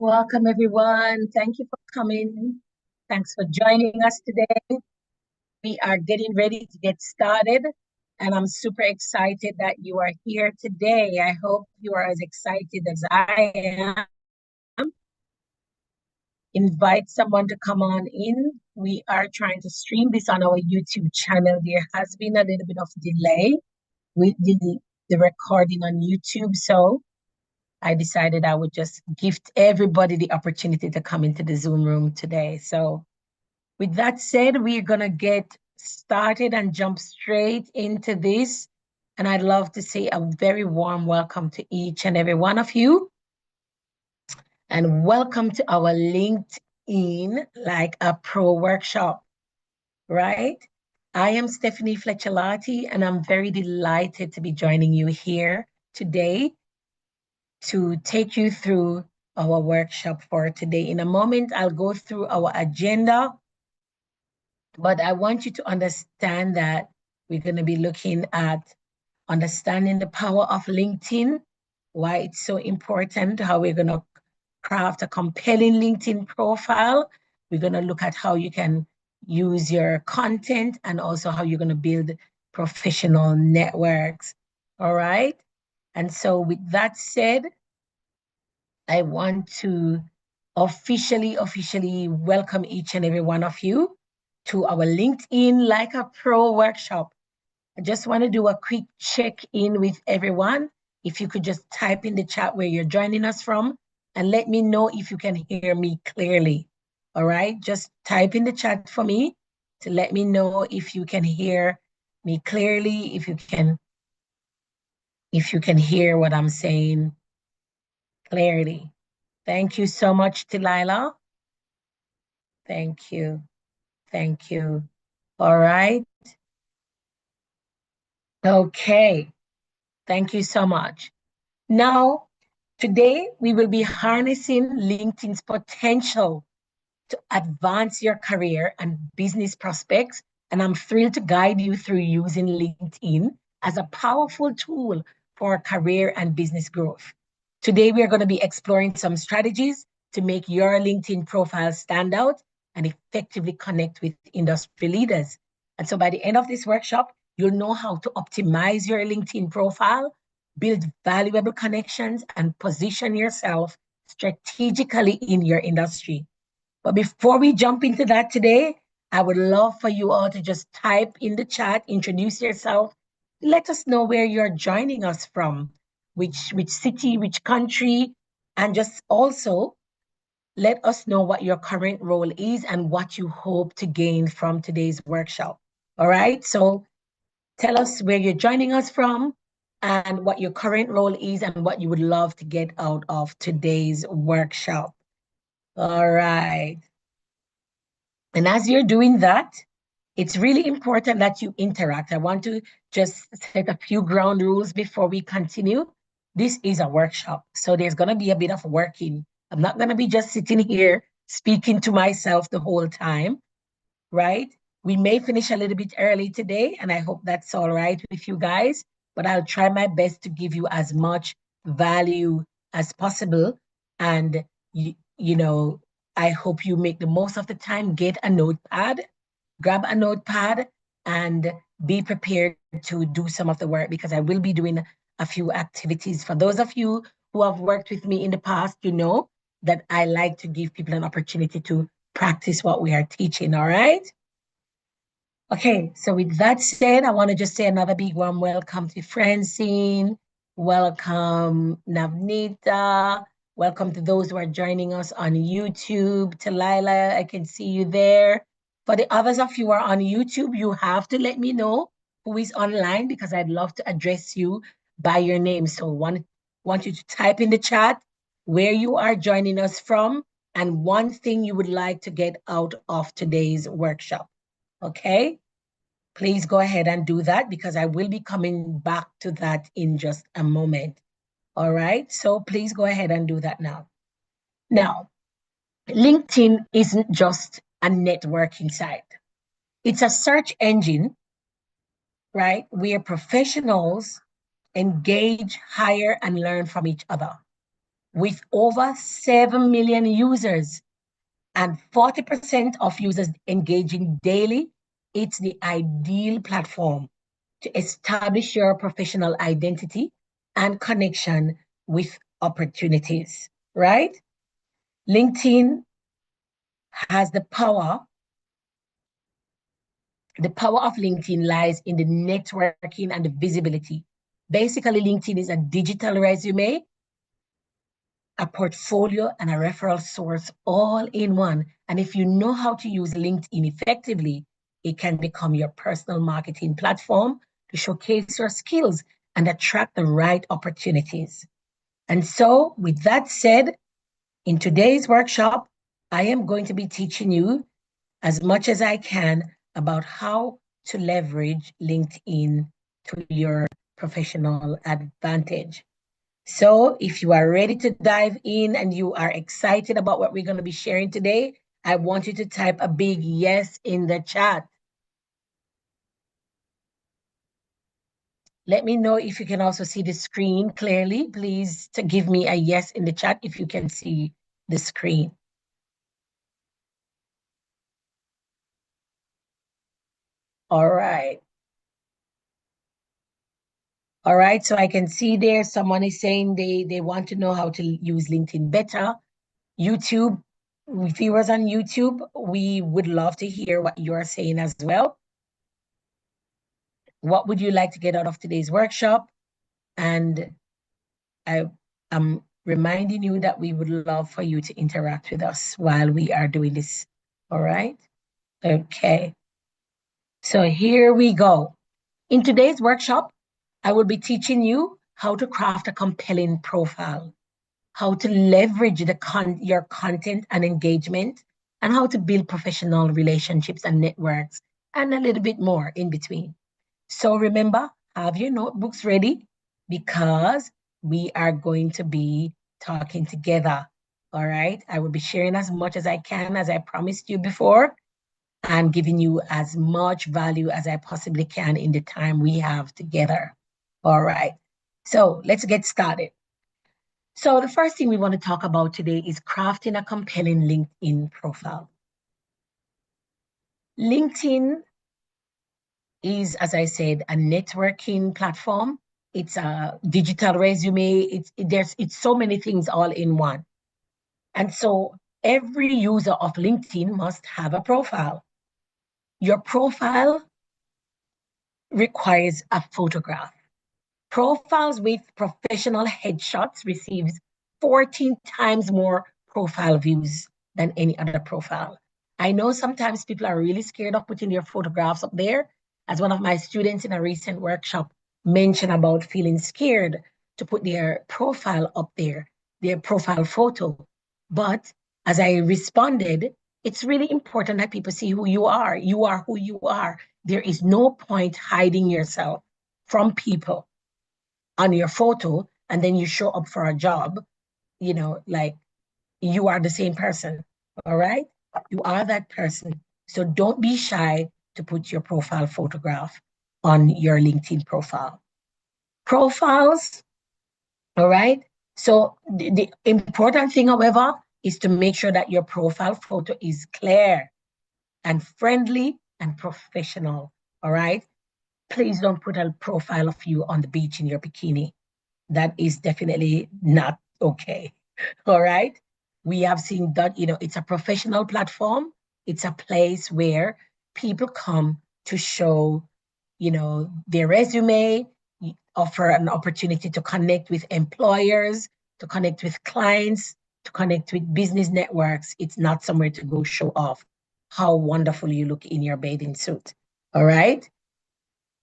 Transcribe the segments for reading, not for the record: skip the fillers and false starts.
Welcome, everyone. Thank you for coming. Thanks for joining us today. We are getting ready to get started, and I'm super excited that you are here today. I hope you are as excited as I am. Invite someone to come on in. We are trying to stream this on our YouTube channel. There has been a little bit of delay with the recording on YouTube, so I decided I would just gift everybody the opportunity to come into the Zoom room today. So with that said, we're going to get started and jump straight into this. And I'd love to say a very warm welcome to each and every one of you. And welcome to our LinkedIn Like a Pro workshop, right? I am Stephanie Fletcher-Lartey, and I'm very delighted to be joining you here today to take you through our workshop for today. In a moment, I'll go through our agenda, but I want you to understand that we're going to be looking at understanding the power of LinkedIn, why it's so important, how we're going to craft a compelling LinkedIn profile. We're going to look at how you can use your content and also how you're going to build professional networks. All right. And so with that said, I want to officially welcome each and every one of you to our LinkedIn Like a Pro workshop. I just want to do a quick check-in with everyone. If you could just type in the chat where you're joining us from and let me know if you can hear me clearly. All right, just type in the chat for me to let me know if you can hear me clearly, if you can hear what I'm saying clearly. Thank you so much, Delilah. Thank you. Thank you. All right. Okay. Thank you so much. Now, today we will be harnessing LinkedIn's potential to advance your career and business prospects. And I'm thrilled to guide you through using LinkedIn as a powerful tool for career and business growth. Today, we are going to be exploring some strategies to make your LinkedIn profile stand out and effectively connect with industry leaders. And so by the end of this workshop, you'll know how to optimize your LinkedIn profile, build valuable connections, and position yourself strategically in your industry. But before we jump into that today, I would love for you all to just type in the chat, introduce yourself, let us know where you're joining us from, which city, which country, and just also let us know what your current role is and what you hope to gain from today's workshop. All right, so tell us where you're joining us from and what your current role is and what you would love to get out of today's workshop. All right. And as you're doing that, it's really important that you interact. I want to just set a few ground rules before we continue. This is a workshop, so there's going to be a bit of working. I'm not going to be just sitting here speaking to myself the whole time, right? We may finish a little bit early today, and I hope that's all right with you guys, but I'll try my best to give you as much value as possible. And, you know, I hope you make the most of the time. Get a notepad, grab a notepad, and be prepared to do some of the work because I will be doing a few activities. For those of you who have worked with me in the past, you know that I like to give people an opportunity to practice what we are teaching, all right? Okay, so with that said, I want to just say another big warm welcome to Francine, welcome Navnita, welcome to those who are joining us on YouTube. Talila, I can see you there. For the others of you who are on YouTube, you have to let me know who is online because I'd love to address you by your name. So want you to type in the chat where you are joining us from and one thing you would like to get out of today's workshop. Okay, please go ahead and do that because I will be coming back to that in just a moment. All right, so please go ahead and do that now. Now, LinkedIn isn't just a networking site. It's a search engine, right, where professionals engage, hire, and learn from each other. with over 7 million users and 40% of users engaging daily. It's the ideal platform to establish your professional identity and connection with opportunities, right? LinkedIn has the power. The power of LinkedIn lies in the networking and the visibility. Basically, LinkedIn is a digital resume, a portfolio, and a referral source all in one. And if you know how to use LinkedIn effectively, it can become your personal marketing platform to showcase your skills and attract the right opportunities. And so, with that said, in today's workshop, I am going to be teaching you as much as I can about how to leverage LinkedIn to your professional advantage. So if you are ready to dive in and you are excited about what we're going to be sharing today, I want you to type a big yes in the chat. Let me know if you can also see the screen clearly. Please to give me a yes in the chat if you can see the screen. All right. All right, so I can see there someone is saying they want to know how to use LinkedIn better. YouTube, viewers on YouTube, we would love to hear what you're saying as well. What would you like to get out of today's workshop? And I'm reminding you that we would love for you to interact with us while we are doing this. All right? Okay. So here we go. In today's workshop, I will be teaching you how to craft a compelling profile, how to leverage your content and engagement, and how to build professional relationships and networks, and a little bit more in between. So remember, have your notebooks ready because we are going to be talking together. All right. I will be sharing as much as I can, as I promised you before, and giving you as much value as I possibly can in the time we have together. All right. So let's get started. So the first thing we want to talk about today is crafting a compelling LinkedIn profile. LinkedIn is, as I said, a networking platform. It's a digital resume. It's so many things all in one. And so every user of LinkedIn must have a profile. Your profile requires a photograph. Profiles with professional headshots receives 14 times more profile views than any other profile. I know sometimes people are really scared of putting their photographs up there. As one of my students in a recent workshop mentioned about feeling scared to put their profile up there, their profile photo. But as I responded, it's really important that people see who you are. You are who you are. There is no point hiding yourself from people on your photo and then you show up for a job, like you are the same person. All right. You are that person. So don't be shy to put your profile photograph on your LinkedIn profile. Profiles. All right. So the important thing, however, is to make sure that your profile photo is clear and friendly and professional. All right. Please don't put a profile of you on the beach in your bikini. That is definitely not okay. All right. We have seen that, it's a professional platform. It's a place where people come to show, their resume, offer an opportunity to connect with employers, to connect with clients, to connect with business networks. It's not somewhere to go show off how wonderful you look in your bathing suit. All right.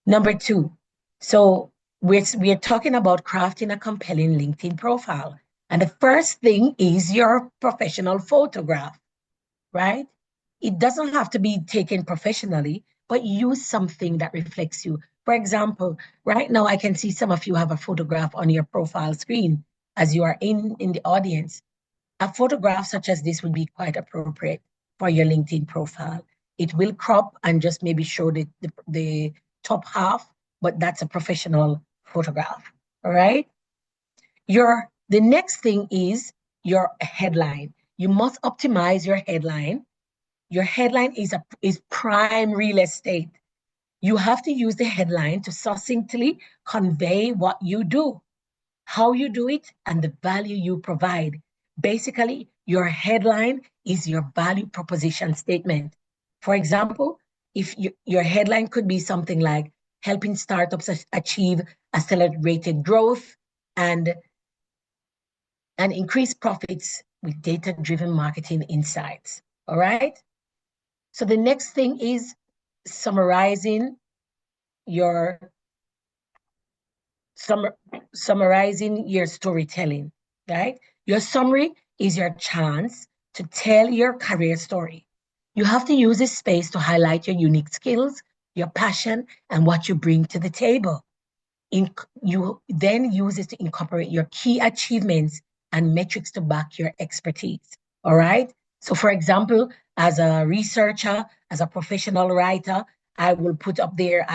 Number two, so we're talking about crafting a compelling LinkedIn profile. And the first thing is your professional photograph, right? It doesn't have to be taken professionally, but use something that reflects you. For example, right now I can see some of you have a photograph on your profile screen as you are in the audience. A photograph such as this would be quite appropriate for your LinkedIn profile. It will crop and just maybe show the top half, but that's a professional photograph, all right? Your The next thing is your headline. You must optimize your headline. Your headline is prime real estate. You have to use the headline to succinctly convey what you do, how you do it, and the value you provide. Basically, your headline is your value proposition statement. For example, if your headline could be something like helping startups achieve accelerated growth and increase profits with data-driven marketing insights. All right. So the next thing is summarizing your summarizing your storytelling, right? Your summary is your chance to tell your career story. You have to use this space to highlight your unique skills, your passion, and what you bring to the table. You then use it to incorporate your key achievements and metrics to back your expertise. All right. So, for example, as a researcher, as a professional writer, I will put up there,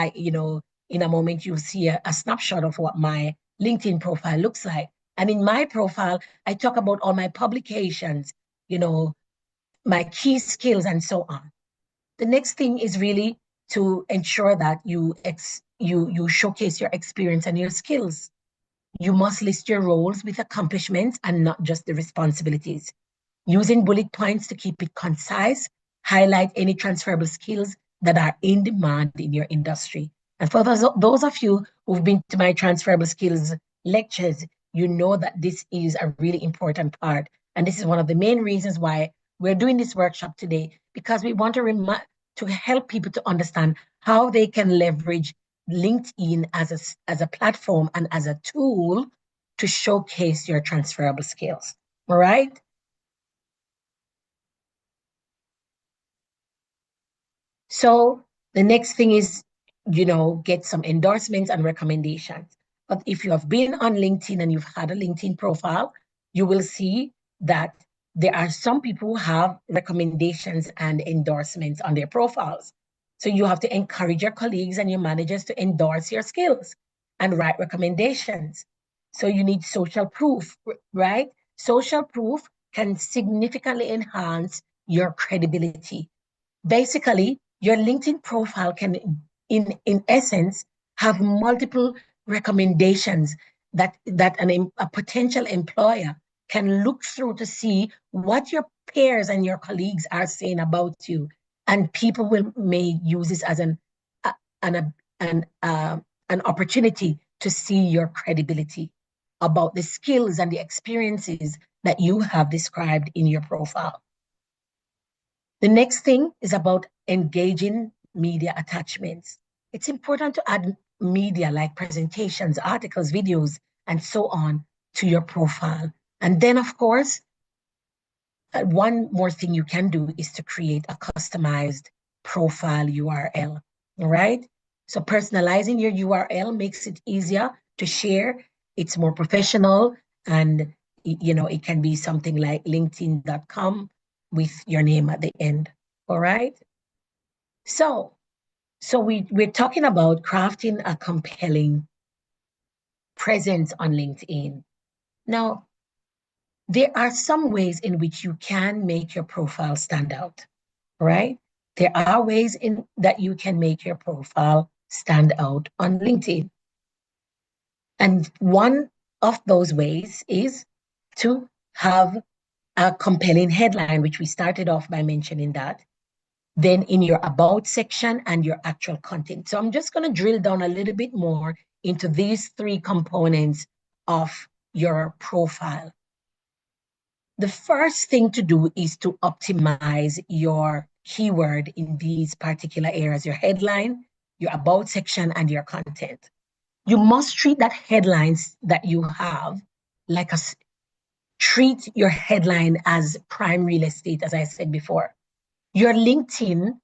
in a moment, you'll see a snapshot of what my LinkedIn profile looks like. And in my profile, I talk about all my publications, my key skills, and so on. The next thing is really to ensure that you showcase your experience and your skills. You must list your roles with accomplishments and not just the responsibilities. Using bullet points to keep it concise, highlight any transferable skills that are in demand in your industry. And for those of you who've been to my transferable skills lectures, you know that this is a really important part. And this is one of the main reasons why we're doing this workshop today, because we want to help people to understand how they can leverage LinkedIn as a platform and as a tool to showcase your transferable skills. All right. So the next thing is, get some endorsements and recommendations. But if you have been on LinkedIn and you've had a LinkedIn profile, you will see that there are some people who have recommendations and endorsements on their profiles. So you have to encourage your colleagues and your managers to endorse your skills and write recommendations. So you need social proof, right? Social proof can significantly enhance your credibility. Basically, your LinkedIn profile can, in essence, have multiple recommendations that a potential employer can look through to see what your peers and your colleagues are saying about you, and people may use this as an opportunity to see your credibility about the skills and the experiences that you have described in your profile. The next thing is about engaging media attachments. It's important to add media like presentations, articles, videos, and so on to your profile. And then, of course, one more thing you can do is to create a customized profile URL, all right? So personalizing your URL makes it easier to share. It's more professional, and it can be something like linkedin.com with your name at the end, all right? So we're talking about crafting a compelling presence on LinkedIn. Now, there are some ways in which you can make your profile stand out, right? There are ways in that you can make your profile stand out on LinkedIn. And one of those ways is to have a compelling headline, which we started off by mentioning that, then in your about section and your actual content. So I'm just going to drill down a little bit more into these three components of your profile. The first thing to do is to optimize your keyword in these particular areas, your headline, your about section, and your content. You must treat that headlines that you have like treat your headline as prime real estate, as I said before. Your LinkedIn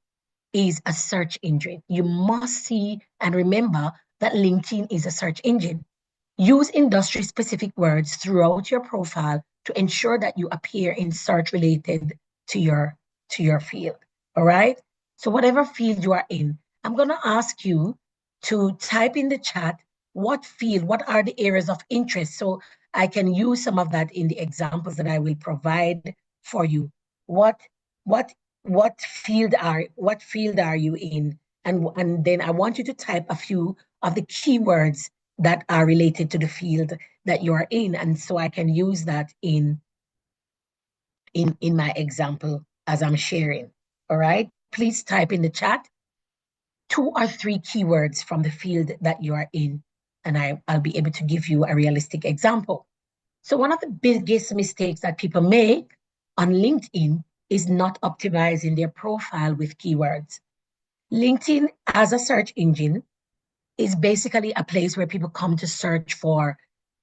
is a search engine. You must see and remember that LinkedIn is a search engine. Use industry-specific words throughout your profile to ensure that you appear in search related to your field. All right. So whatever field you are in, I'm going to ask you to type in the chat what field, what are the areas of interest. So I can use some of that in the examples that I will provide for you. What what what field are you in? And then I want you to type a few of the keywords that are related to the field that you are in. And so I can use that in my example as I'm sharing. All right. Please type in the chat 2 or 3 keywords from the field that you are in, and I'll be able to give you a realistic example. So one of the biggest mistakes that people make on LinkedIn is not optimizing their profile with keywords. LinkedIn as a search engine is basically a place where people come to search for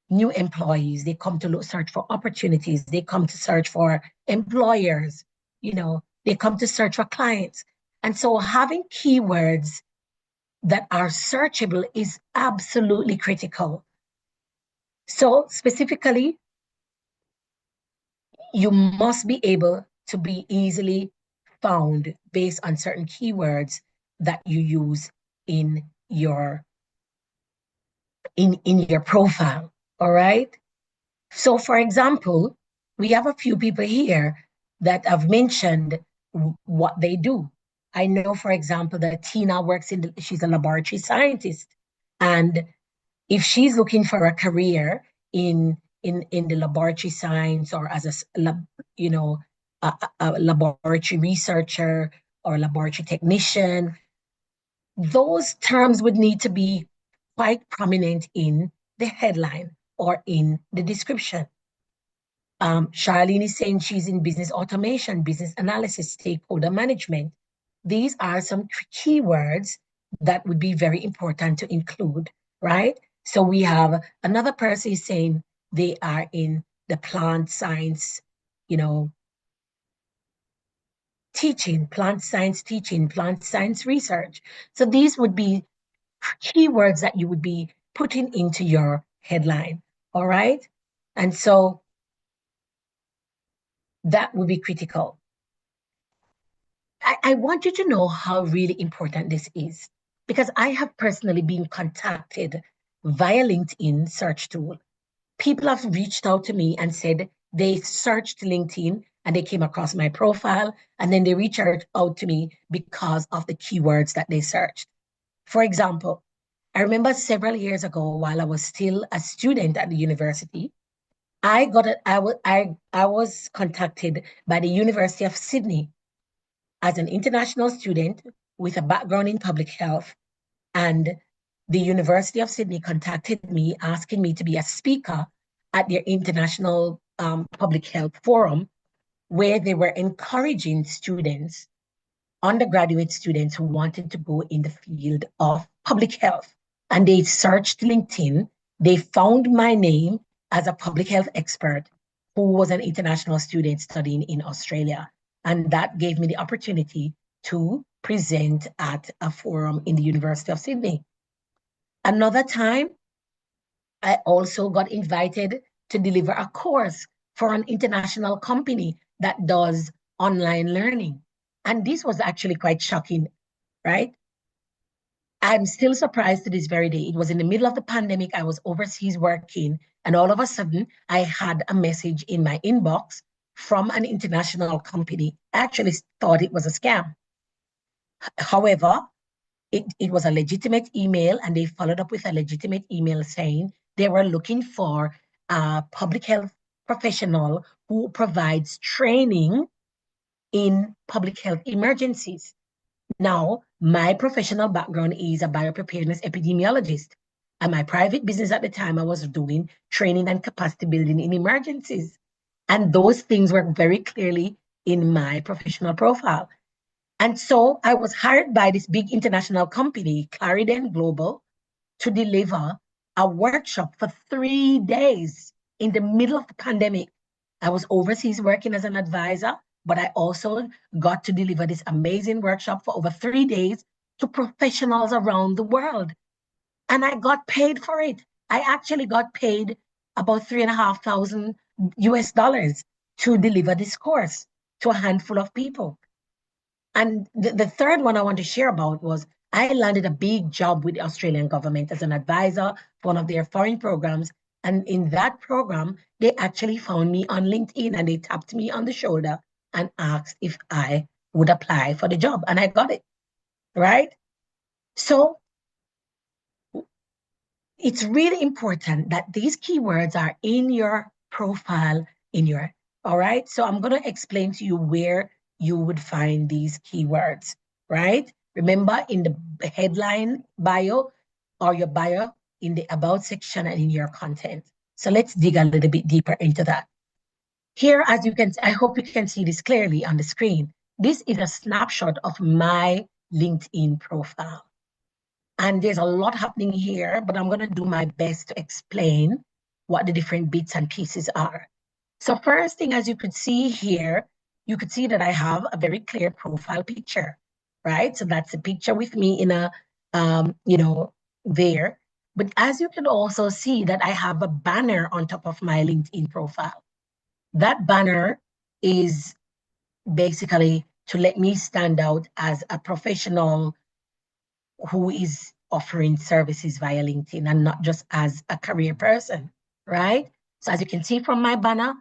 new employees. They come to search for opportunities. They come to search for employers. They come to search for clients. And so having keywords that are searchable is absolutely critical. So specifically, you must be able to be easily found based on certain keywords that you use in your profile. All right. So for example, we have a few people here that have mentioned what they do. I know, for example, that Tina works she's a laboratory scientist. And if she's looking for a career in the laboratory science, or as a laboratory researcher or laboratory technician, those terms would need to be quite prominent in the headline or in the description. Charlene is saying she's in business automation, business analysis, stakeholder management. These are some keywords that would be very important to include, right? So we have another person saying they are in the plant science, teaching, plant science research. So these would be keywords that you would be putting into your headline, all right? And so that would be critical. I want you to know how really important this is, because I have personally been contacted via LinkedIn search tool. People have reached out to me and said they searched LinkedIn and they came across my profile, and then they reached out to me because of the keywords that they searched. For example, I remember several years ago, while I was still a student at the university, I was contacted by the University of Sydney as an international student with a background in public health. And the University of Sydney contacted me asking me to be a speaker at their international public health forum, where they were encouraging students, undergraduate students who wanted to go in the field of public health. And they searched LinkedIn. They found my name as a public health expert who was an international student studying in Australia. And that gave me the opportunity to present at a forum in the University of Sydney. Another time, I also got invited to deliver a course for an international company that does online learning. And this was actually quite shocking, right? I'm still surprised to this very day. It was in the middle of the pandemic. I was overseas working, and all of a sudden, I had a message in my inbox from an international company. I actually thought it was a scam. However, it was a legitimate email, and they followed up with a legitimate email saying they were looking for a public health professional who provides training in public health emergencies. Now, my professional background is a biopreparedness epidemiologist. And my private business at the time, I was doing training and capacity building in emergencies. And those things were very clearly in my professional profile. And so I was hired by this big international company, Clariden Global, to deliver a workshop for 3 days in the middle of the pandemic. I was overseas working as an advisor, but I also got to deliver this amazing workshop for over 3 days to professionals around the world. And I got paid for it. I actually got paid about $3,500 US dollars to deliver this course to a handful of people. And the third one I want to share about was I landed a big job with the Australian government as an advisor for one of their foreign programs. And in that program, they actually found me on LinkedIn and they tapped me on the shoulder and asked if I would apply for the job. And I got it, right? So it's really important that these keywords are in your profile, all right? So I'm going to explain to you where you would find these keywords, right? Remember, in the headline bio or your bio, in the about section and in your content. So let's dig a little bit deeper into that. Here, as you can, I hope you can see this clearly on the screen. This is a snapshot of my LinkedIn profile. And there's a lot happening here, but I'm going to do my best to explain what the different bits and pieces are. So first thing, as you could see here, you could see that I have a very clear profile picture, right? So that's a picture with me in a, there. But as you can also see that I have a banner on top of my LinkedIn profile. That banner is basically to let me stand out as a professional who is offering services via LinkedIn and not just as a career person, right? So as you can see from my banner,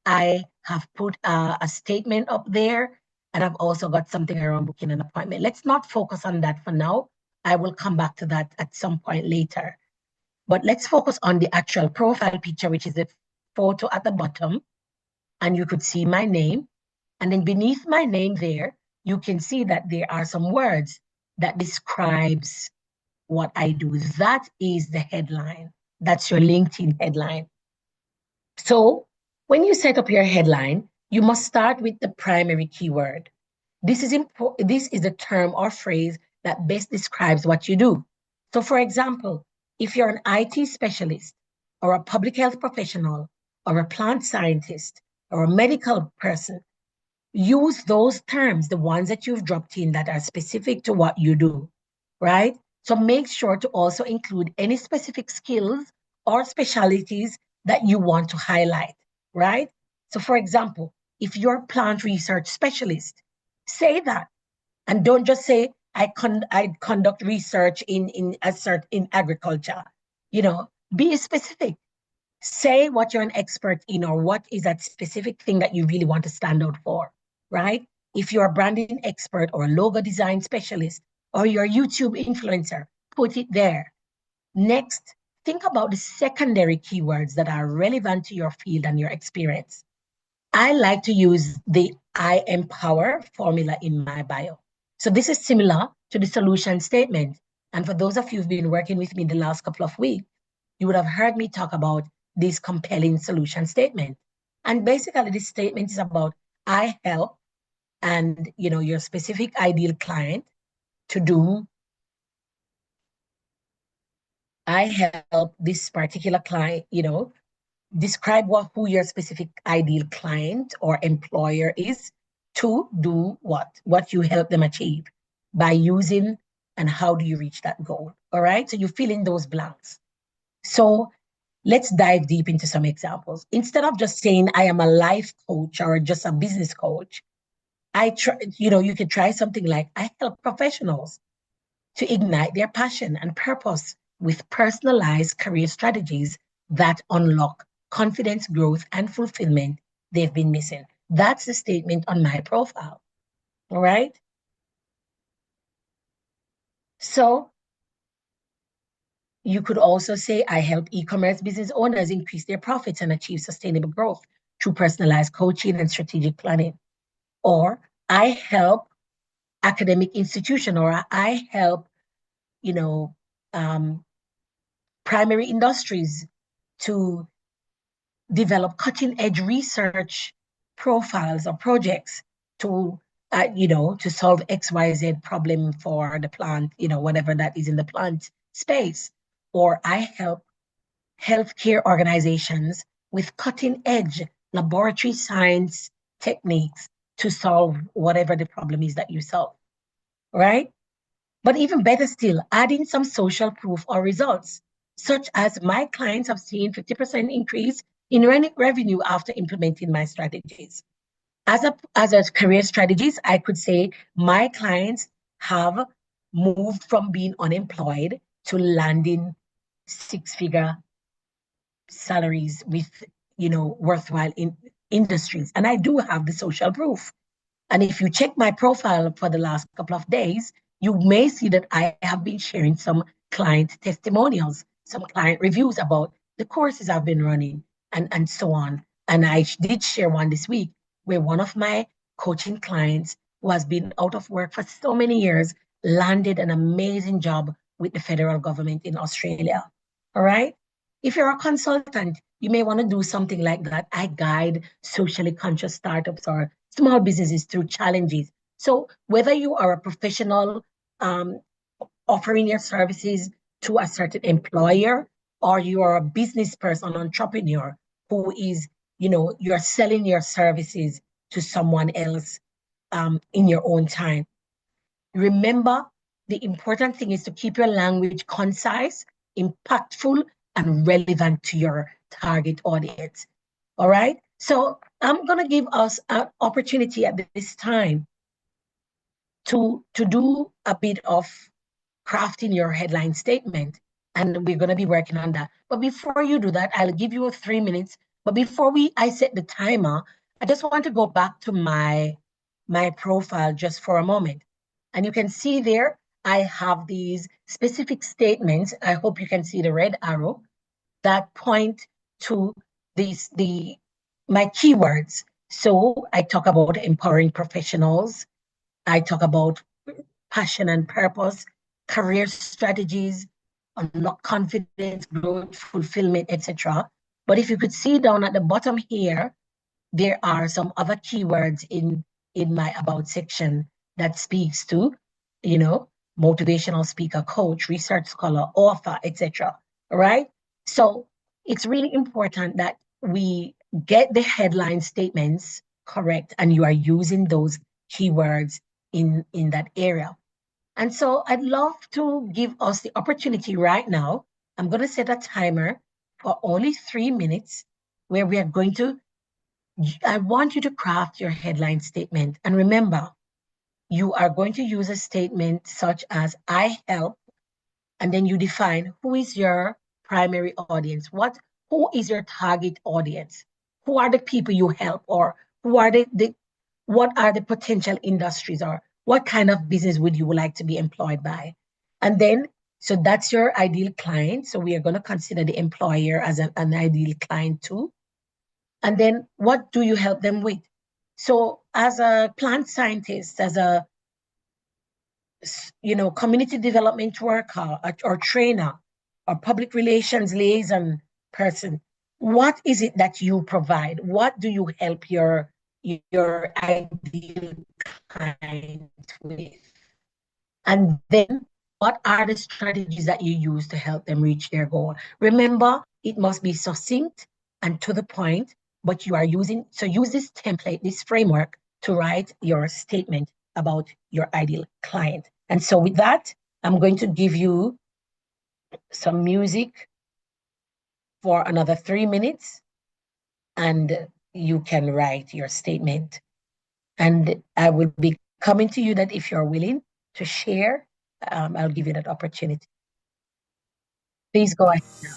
I have put a statement up there, and I've also got something around booking an appointment. Let's not focus on that for now. I will come back to that at some point later. But let's focus on the actual profile picture, which is the photo at the bottom, and you could see my name. And then beneath my name there, you can see that there are some words that describes what I do. That is the headline. That's your LinkedIn headline. So when you set up your headline, you must start with the primary keyword. This is important. This is the term or phrase that best describes what you do. So for example, if you're an IT specialist or a public health professional or a plant scientist or a medical person, use those terms, the ones that you've dropped in that are specific to what you do, right? So make sure to also include any specific skills or specialties that you want to highlight, right? So for example, if you're a plant research specialist, say that. And don't just say, I conduct research in agriculture. Be specific. Say what you're an expert in or what is that specific thing that you really want to stand out for, right? If you're a branding expert or a logo design specialist or you're a YouTube influencer, put it there. Next, think about the secondary keywords that are relevant to your field and your experience. I like to use the I empower formula in my bio. So this is similar to the solution statement. And for those of you who've been working with me the last couple of weeks, you would have heard me talk about this compelling solution statement. And basically this statement is about I help and your specific ideal client to do. I help this particular client, describe who your specific ideal client or employer is to do what you help them achieve by using, and how do you reach that goal? All right. So you fill in those blanks. So let's dive deep into some examples. Instead of just saying I am a life coach or just a business coach, you could try something like I help professionals to ignite their passion and purpose with personalized career strategies that unlock confidence, growth, and fulfillment they've been missing. That's the statement on my profile. All right. So you could also say, I help e-commerce business owners increase their profits and achieve sustainable growth through personalized coaching and strategic planning. Or I help academic institution, or I help, primary industries to develop cutting edge research profiles or projects to solve XYZ problem for the plant, whatever that is in the plant space. Or I help healthcare organizations with cutting edge laboratory science techniques to solve whatever the problem is that you solve, right? But even better still, adding some social proof or results, such as my clients have seen 50% increase in revenue after implementing my strategies. As a career strategist, I could say my clients have moved from being unemployed to landing six-figure salaries with, worthwhile industries. And I do have the social proof. And if you check my profile for the last couple of days, you may see that I have been sharing some client testimonials, some client reviews about the courses I've been running and so on. And I did share one this week where one of my coaching clients who has been out of work for so many years landed an amazing job with the federal government in Australia. All right. If you're a consultant, you may want to do something like that. I guide socially conscious startups or small businesses through challenges. So whether you are a professional um, offering your services to a certain employer, or you are a business person, entrepreneur who is, you're selling your services to someone else in your own time. Remember, the important thing is to keep your language concise, impactful, and relevant to your target audience. All right. So I'm going to give us an opportunity at this time to do a bit of crafting your headline statement. And we're going to be working on that. But before you do that, I'll give you 3 minutes. But before I set the timer, I just want to go back to my profile just for a moment. And you can see there, I have these specific statements. I hope you can see the red arrow that point to my keywords. So I talk about empowering professionals. I talk about passion and purpose, career strategies, unlock confidence, growth, fulfillment, etc. But if you could see down at the bottom here, there are some other keywords in my about section that speaks to, motivational speaker, coach, research scholar, author, etc. All right. So it's really important that we get the headline statements correct and you are using those keywords in that area. And so I'd love to give us the opportunity right now. I'm going to set a timer for only 3 minutes where we are going to, I want you to craft your headline statement. And remember, you are going to use a statement such as, I help, and then you define who is your primary audience. Who is your target audience? Who are the people you help, or who are what are the potential industries, or what kind of business would you like to be employed by? And then, so that's your ideal client. So we are going to consider the employer as an ideal client too. And then what do you help them with? So as a plant scientist, as a community development worker or trainer or public relations liaison person, what is it that you provide? What do you help your ideal client with? And then what are the strategies that you use to help them reach their goal? Remember, it must be succinct and to the point, but you are use this template, this framework to write your statement about your ideal client. And so with that, I'm going to give you some music for another 3 minutes and you can write your statement. And I will be coming to you that if you're willing to share, I'll give you that opportunity. Please go ahead now.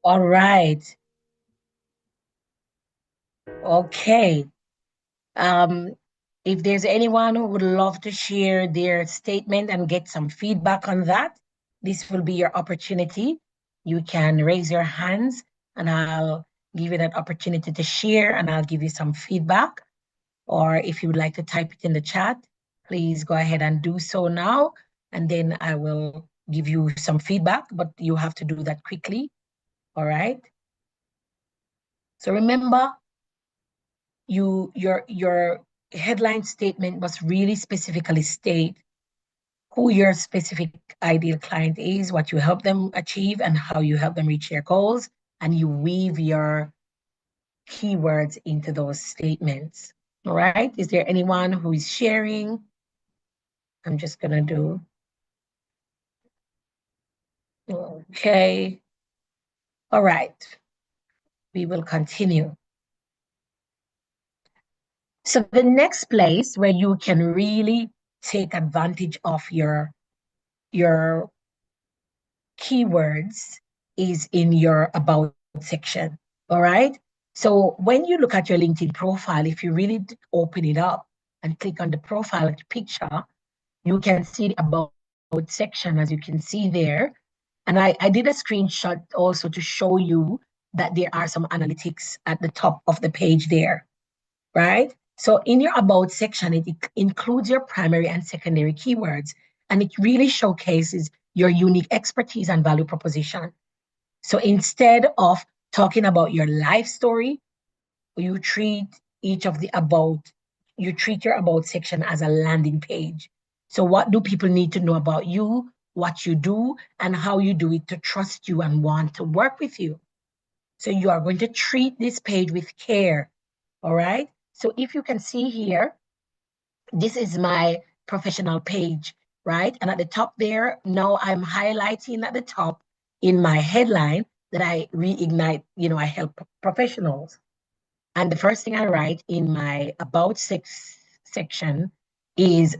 All right. Okay. Um, if there's anyone who would love to share their statement and get some feedback on that, this will be your opportunity. You can raise your hands and I'll give you that opportunity to share and I'll give you some feedback. Or if you would like to type it in the chat, please go ahead and do so now. And then I will give you some feedback, but you have to do that quickly. All right. So remember, your headline statement must really specifically state who your specific ideal client is, what you help them achieve, and how you help them reach their goals. And you weave your keywords into those statements. All right. Is there anyone who is sharing? I'm just going to do. Okay. All right. We will continue. So the next place where you can really take advantage of your keywords is in your about section. All right. So when you look at your LinkedIn profile, if you really open it up and click on the profile picture, you can see the about section, as you can see there. And I did a screenshot also to show you that there are some analytics at the top of the page there, right? So in your about section, it includes your primary and secondary keywords, and it really showcases your unique expertise and value proposition. So instead of talking about your life story, you treat each of the about, you treat your about section as a landing page. So what do people need to know about you, what you do, and how you do it to trust you and want to work with you? So you are going to treat this page with care, all right? So if you can see here, this is my professional page, right? And at the top there, now I'm highlighting at the top in my headline that I reignite, I help professionals. And the first thing I write in my about section is,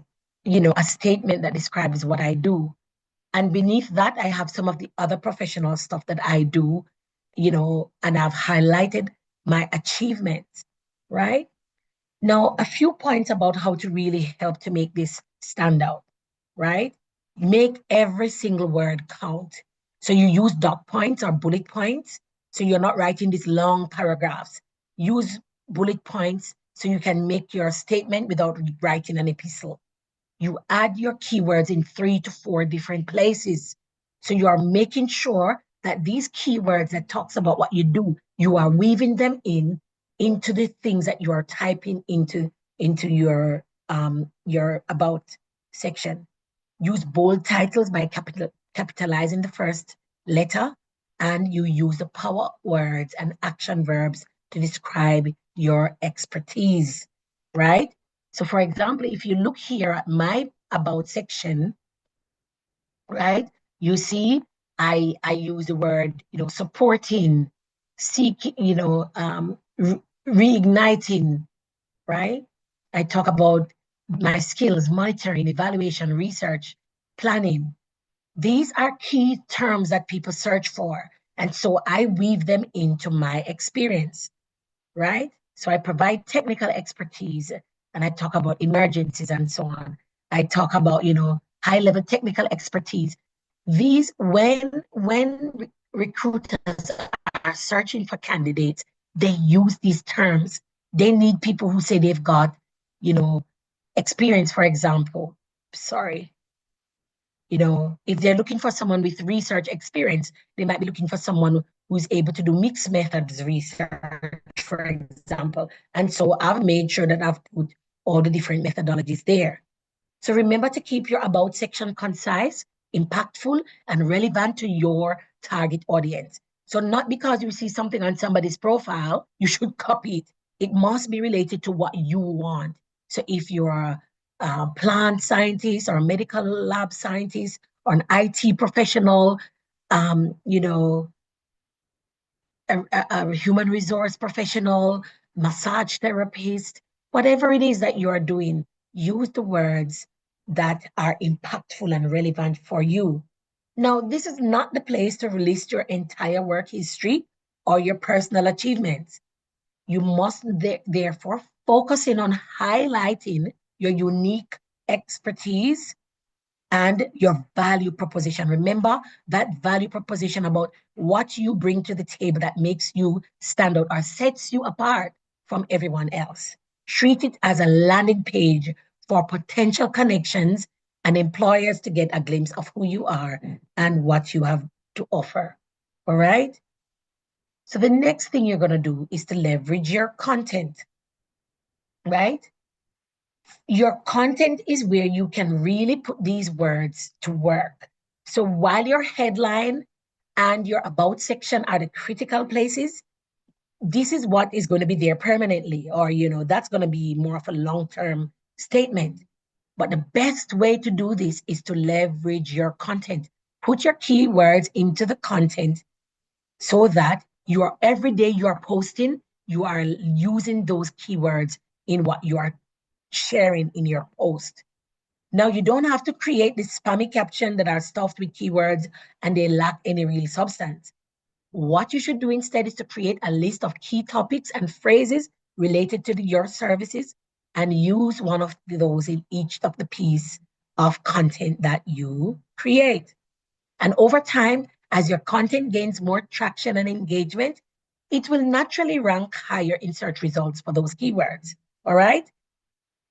a statement that describes what I do. And beneath that, I have some of the other professional stuff that I do, and I've highlighted my achievements, right? Now, a few points about how to really help to make this stand out, right? Make every single word count. So you use dot points or bullet points. So you're not writing these long paragraphs. Use bullet points so you can make your statement without writing an epistle. You add your keywords in 3 to 4 different places. So you are making sure that these keywords that talks about what you do, you are weaving them into the things that you are typing into your about section. Use bold titles by capitalizing the first letter, and you use the power words and action verbs to describe your expertise, right? So for example, if you look here at my about section, right, you see I use the word, supporting, seeking, reigniting, right? I talk about my skills, monitoring, evaluation, research, planning. These are key terms that people search for. And so I weave them into my experience, right? So I provide technical expertise and I talk about emergencies and so on. I talk about, high level technical expertise. These, when recruiters are searching for candidates, they use these terms. They need people who say they've got, experience, for example. Sorry. If they're looking for someone with research experience, they might be looking for someone who's able to do mixed methods research, for example. And so I've made sure that I've put all the different methodologies there. So remember to keep your about section concise, impactful, and relevant to your target audience. So not because you see something on somebody's profile, you should copy it. It must be related to what you want. So if you're a plant scientist or a medical lab scientist or an IT professional, a human resource professional, massage therapist, whatever it is that you are doing, use the words that are impactful and relevant for you. Now, this is not the place to release your entire work history or your personal achievements. You must therefore focus in on highlighting your unique expertise and your value proposition. Remember that value proposition about what you bring to the table that makes you stand out or sets you apart from everyone else. Treat it as a landing page for potential connections and employers to get a glimpse of who you are and what you have to offer. All right? So the next thing you're going to do is to leverage your content, right? Your content is where you can really put these words to work. So while your headline and your about section are the critical places, this is what is going to be there permanently, or, that's going to be more of a long-term statement. But the best way to do this is to leverage your content. Put your keywords into the content so that every day you are posting, you are using those keywords in what you are sharing in your post. Now, you don't have to create this spammy caption that are stuffed with keywords and they lack any real substance. What you should do instead is to create a list of key topics and phrases related to your services and use one of those in each of the piece of content that you create. And over time, as your content gains more traction and engagement, it will naturally rank higher in search results for those keywords. All right?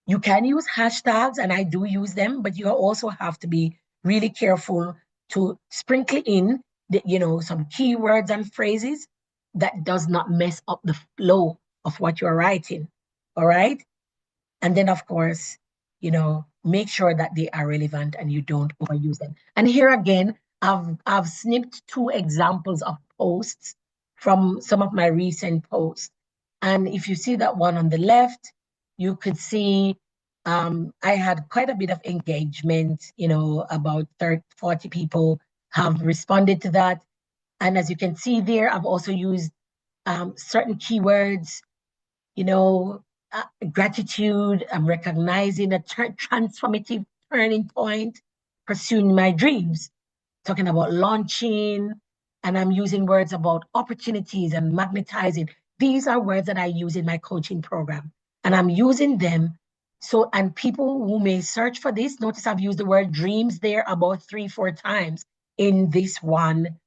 You can use hashtags, and I do use them, but you also have to be really careful to sprinkle in some keywords and phrases that does not mess up the flow of what you're writing. All right. And then, of course, make sure that they are relevant and you don't overuse them. And here again, I've snipped two examples of posts from some of my recent posts. And if you see that one on the left, you could see I had quite a bit of engagement, about 30, 40 people have responded to that. And as you can see there, I've also used certain keywords, you know, gratitude. I'm recognizing a transformative turning point, pursuing my dreams, talking about launching, and I'm using words about opportunities and magnetizing. These are words that I use in my coaching program, and I'm using them. So, and people who may search for this, notice I've used the word dreams there about 3, 4 times in this one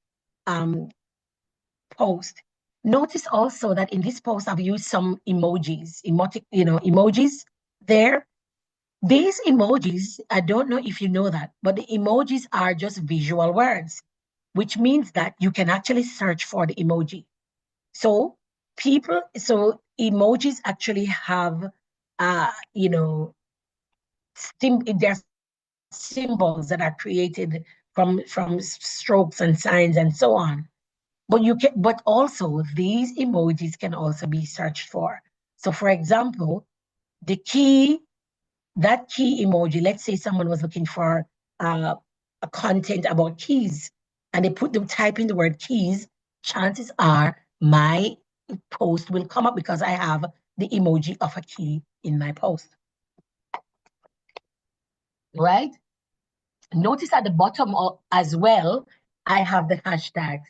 post. Notice also that in this post, I've used some emojis, emojis there. These emojis, I don't know if you know that, but the emojis are just visual words, which means that you can actually search for the emoji. So emojis actually have, there's symbols that are created from strokes and signs and so on. But also these emojis can also be searched for. So for example, that key emoji, let's say someone was looking for a content about keys and type in the word keys, chances are my post will come up because I have the emoji of a key in my post, right? Notice at the bottom as well, I have the hashtags.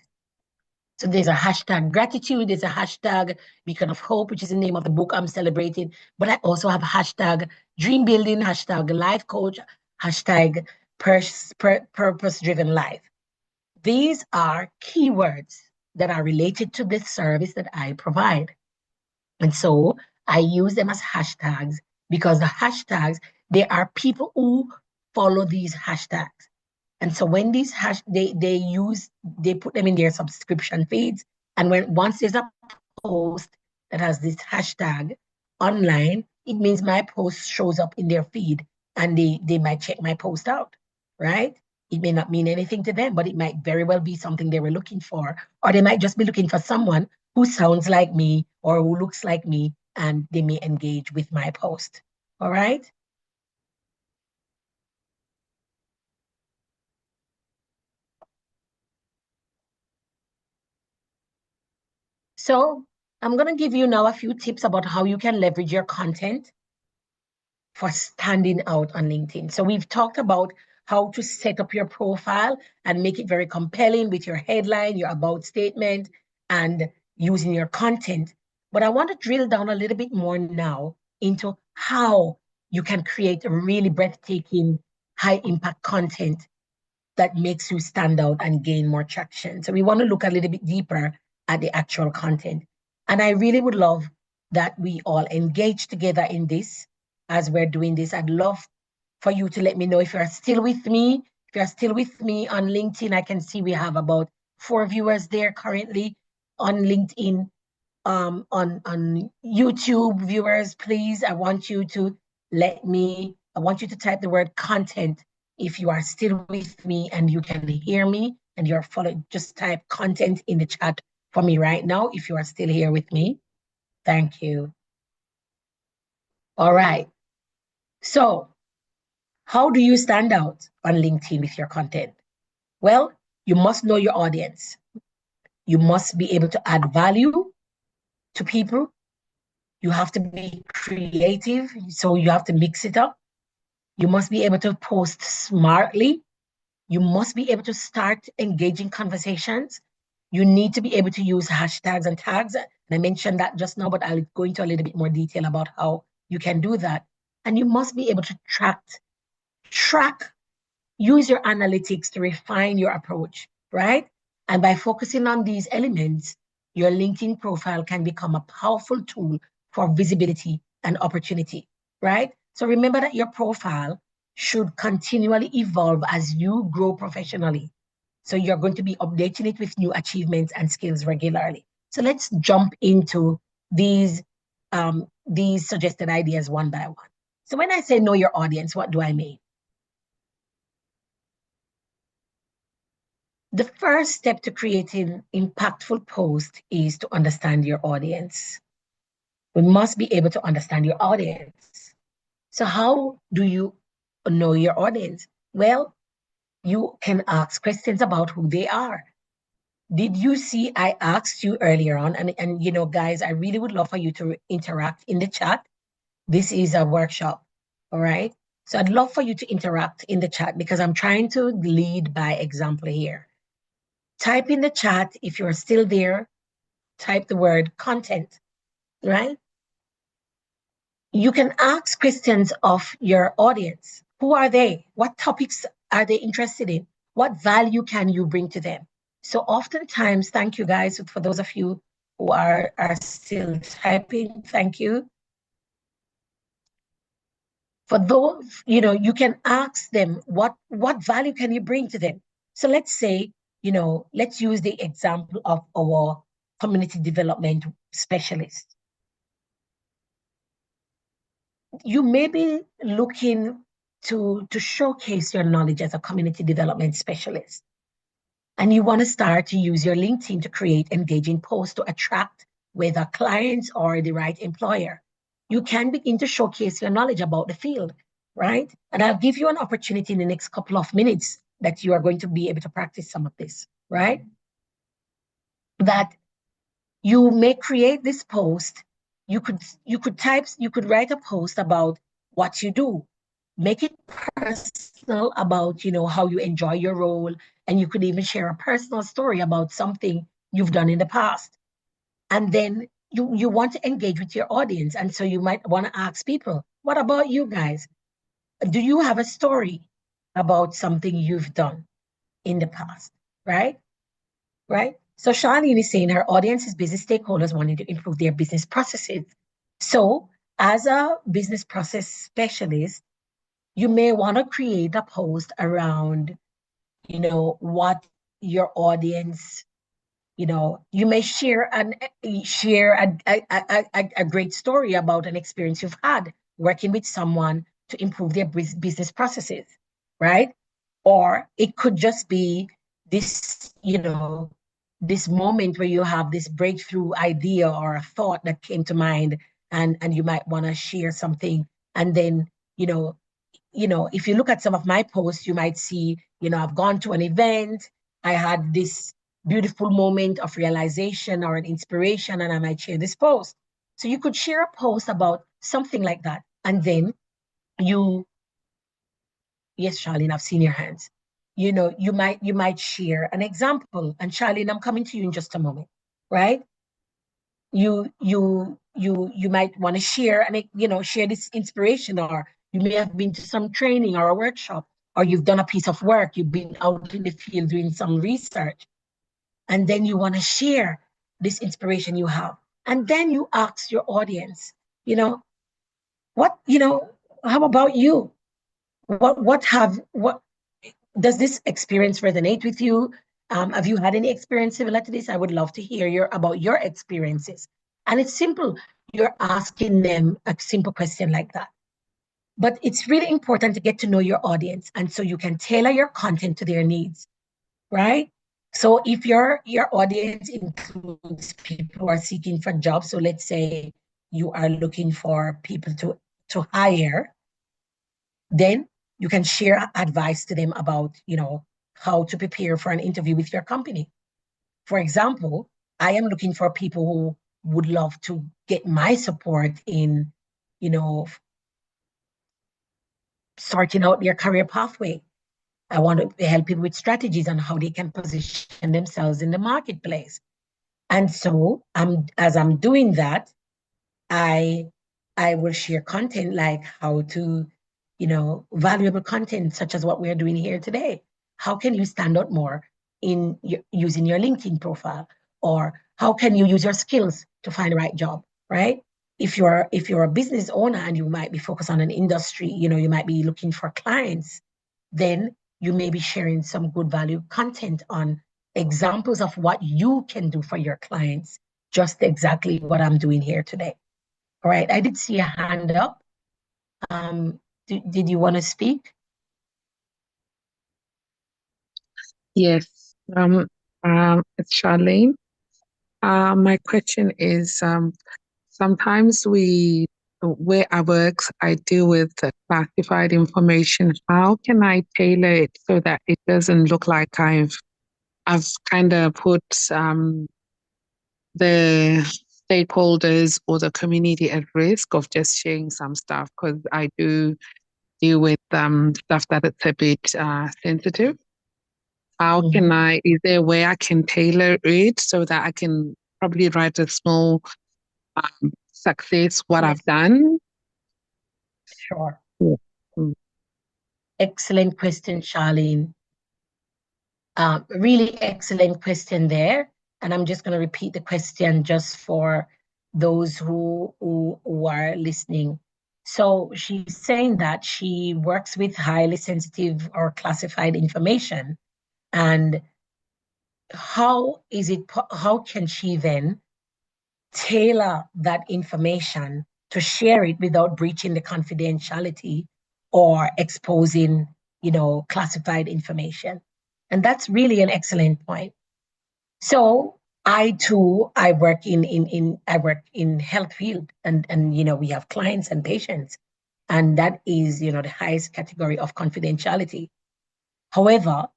So there's a hashtag gratitude, there's a hashtag beacon of hope, which is the name of the book I'm celebrating. But I also have hashtag dream building, hashtag life coach, hashtag purpose driven life. These are keywords that are related to the service that I provide. And so I use them as hashtags because the hashtags, there are people who follow these hashtags. And so when these they put them in their subscription feeds. And once there's a post that has this hashtag online, it means my post shows up in their feed and they might check my post out, right? It may not mean anything to them, but it might very well be something they were looking for. Or they might just be looking for someone who sounds like me or who looks like me, and they may engage with my post. All right? So I'm going to give you now a few tips about how you can leverage your content for standing out on LinkedIn. So we've talked about how to set up your profile and make it very compelling with your headline, your about statement, and using your content. But I want to drill down a little bit more now into how you can create a really breathtaking, high impact content that makes you stand out and gain more traction. So we want to look a little bit deeper at the actual content. And I really would love that we all engage together in this as we're doing this. I'd love for you to let me know if you're still with me. If you're still with me on LinkedIn, I can see we have about 4 viewers there currently on LinkedIn. On YouTube viewers, please, I want you to type the word content if you are still with me and you can hear me and you're following. Just type content in the chat for me right now if you are still here with me. Thank you. All right. So how do you stand out on LinkedIn with your content? Well, you must know your audience. You must be able to add value to people. You have to be creative, so you have to mix it up. You must be able to post smartly. You must be able to start engaging conversations. You need to be able to use hashtags and tags. And I mentioned that just now, but I'll go into a little bit more detail about how you can do that. And you must be able to track, use your analytics to refine your approach, right? And by focusing on these elements, your LinkedIn profile can become a powerful tool for visibility and opportunity, right? So remember that your profile should continually evolve as you grow professionally. So you're going to be updating it with new achievements and skills regularly. So let's jump into these suggested ideas one by one. So when I say know your audience, what do I mean? The first step to creating impactful posts is to understand your audience. We must be able to understand your audience. So how do you know your audience? Well, you can ask questions about who they are. Did you see I asked you earlier on, and you know, guys, I really would love for you to interact in the chat. This is a workshop, all right? So I'd love for you to interact in the chat because I'm trying to lead by example here. Type in the chat if you're still there, type the word content, right? You can ask questions of your audience. Who are they? What topics are they interested in? What value can you bring to them? So oftentimes, thank you guys, for those of you who are still typing, thank you. For those, you know, you can ask them, what value can you bring to them? So let's say, you know, let's use the example of our community development specialist. You may be looking to showcase your knowledge as a community development specialist. And you want to start to use your LinkedIn to create engaging posts to attract whether clients or the right employer. You can begin to showcase your knowledge about the field, right? And I'll give you an opportunity in the next couple of minutes that you are going to be able to practice some of this, right? That you may create this post. You could write a post about what you do. Make it personal about, you know, how you enjoy your role. And you could even share a personal story about something you've done in the past. And then you want to engage with your audience. And so you might want to ask people, what about you guys? Do you have a story about something you've done in the past, right? Right? So Charlene is saying her audience is business stakeholders wanting to improve their business processes. So as a business process specialist, you may want to create a post around, you know, what your audience, you know, you may share a great story about an experience you've had working with someone to improve their business processes, right? Or it could just be this, you know, this moment where you have this breakthrough idea or a thought that came to mind, and you might want to share something. And then, you know, if you look at some of my posts, you might see, you know, I've gone to an event, I had this beautiful moment of realization or an inspiration, and I might share this post. So you could share a post about something like that. And then you Yes, Charlene, I've seen your hands. You might share an example. And Charlene, I'm coming to you in just a moment, right? You might want to share and share this inspiration, or you may have been to some training or a workshop, or you've done a piece of work, you've been out in the field doing some research, and then you want to share this inspiration you have. And then you ask your audience, you know, what, how about you? What does this experience resonate with you? Have you had any experience similar to this? I would love to hear about your experiences. And it's simple. You're asking them a simple question like that. But it's really important to get to know your audience, and so you can tailor your content to their needs, right? So if your audience includes people who are seeking for jobs, so let's say you are looking for people to hire, then you can share advice to them about, how to prepare for an interview with your company. For example, I am looking for people who would love to get my support in, you know, sorting out their career pathway. I want to help people with strategies on how they can position themselves in the marketplace. And so as I'm doing that, I I will share content like how to, valuable content such as what we're doing here today. How can you stand out more in using your LinkedIn profile? Or how can you use your skills to find the right job, right? If you're a business owner and you might be focused on an industry, you might be looking for clients, then you may be sharing some good value content on examples of what you can do for your clients, just exactly what I'm doing here today. All right, I did see a hand up. Did you want to speak? Yes, it's Charlene. My question is, sometimes where I work, I deal with classified information. How can I tailor it so that it doesn't look like I've kind of put the stakeholders or the community at risk of just sharing some stuff? Because I do deal with stuff that it's a bit sensitive. How can Mhm. is there a way I can tailor it so that I can probably write a small success what I've Yes, done? sure. Yeah. Mm. Excellent question, Charlene. Really excellent question there. And I'm just going to repeat the question just for those who are listening. So she's saying that she works with highly sensitive or classified information. And how can she then tailor that information to share it without breaching the confidentiality or exposing, classified information? And that's really an excellent point. So I too, I work in health field, and we have clients and patients, and that is, the highest category of confidentiality. However,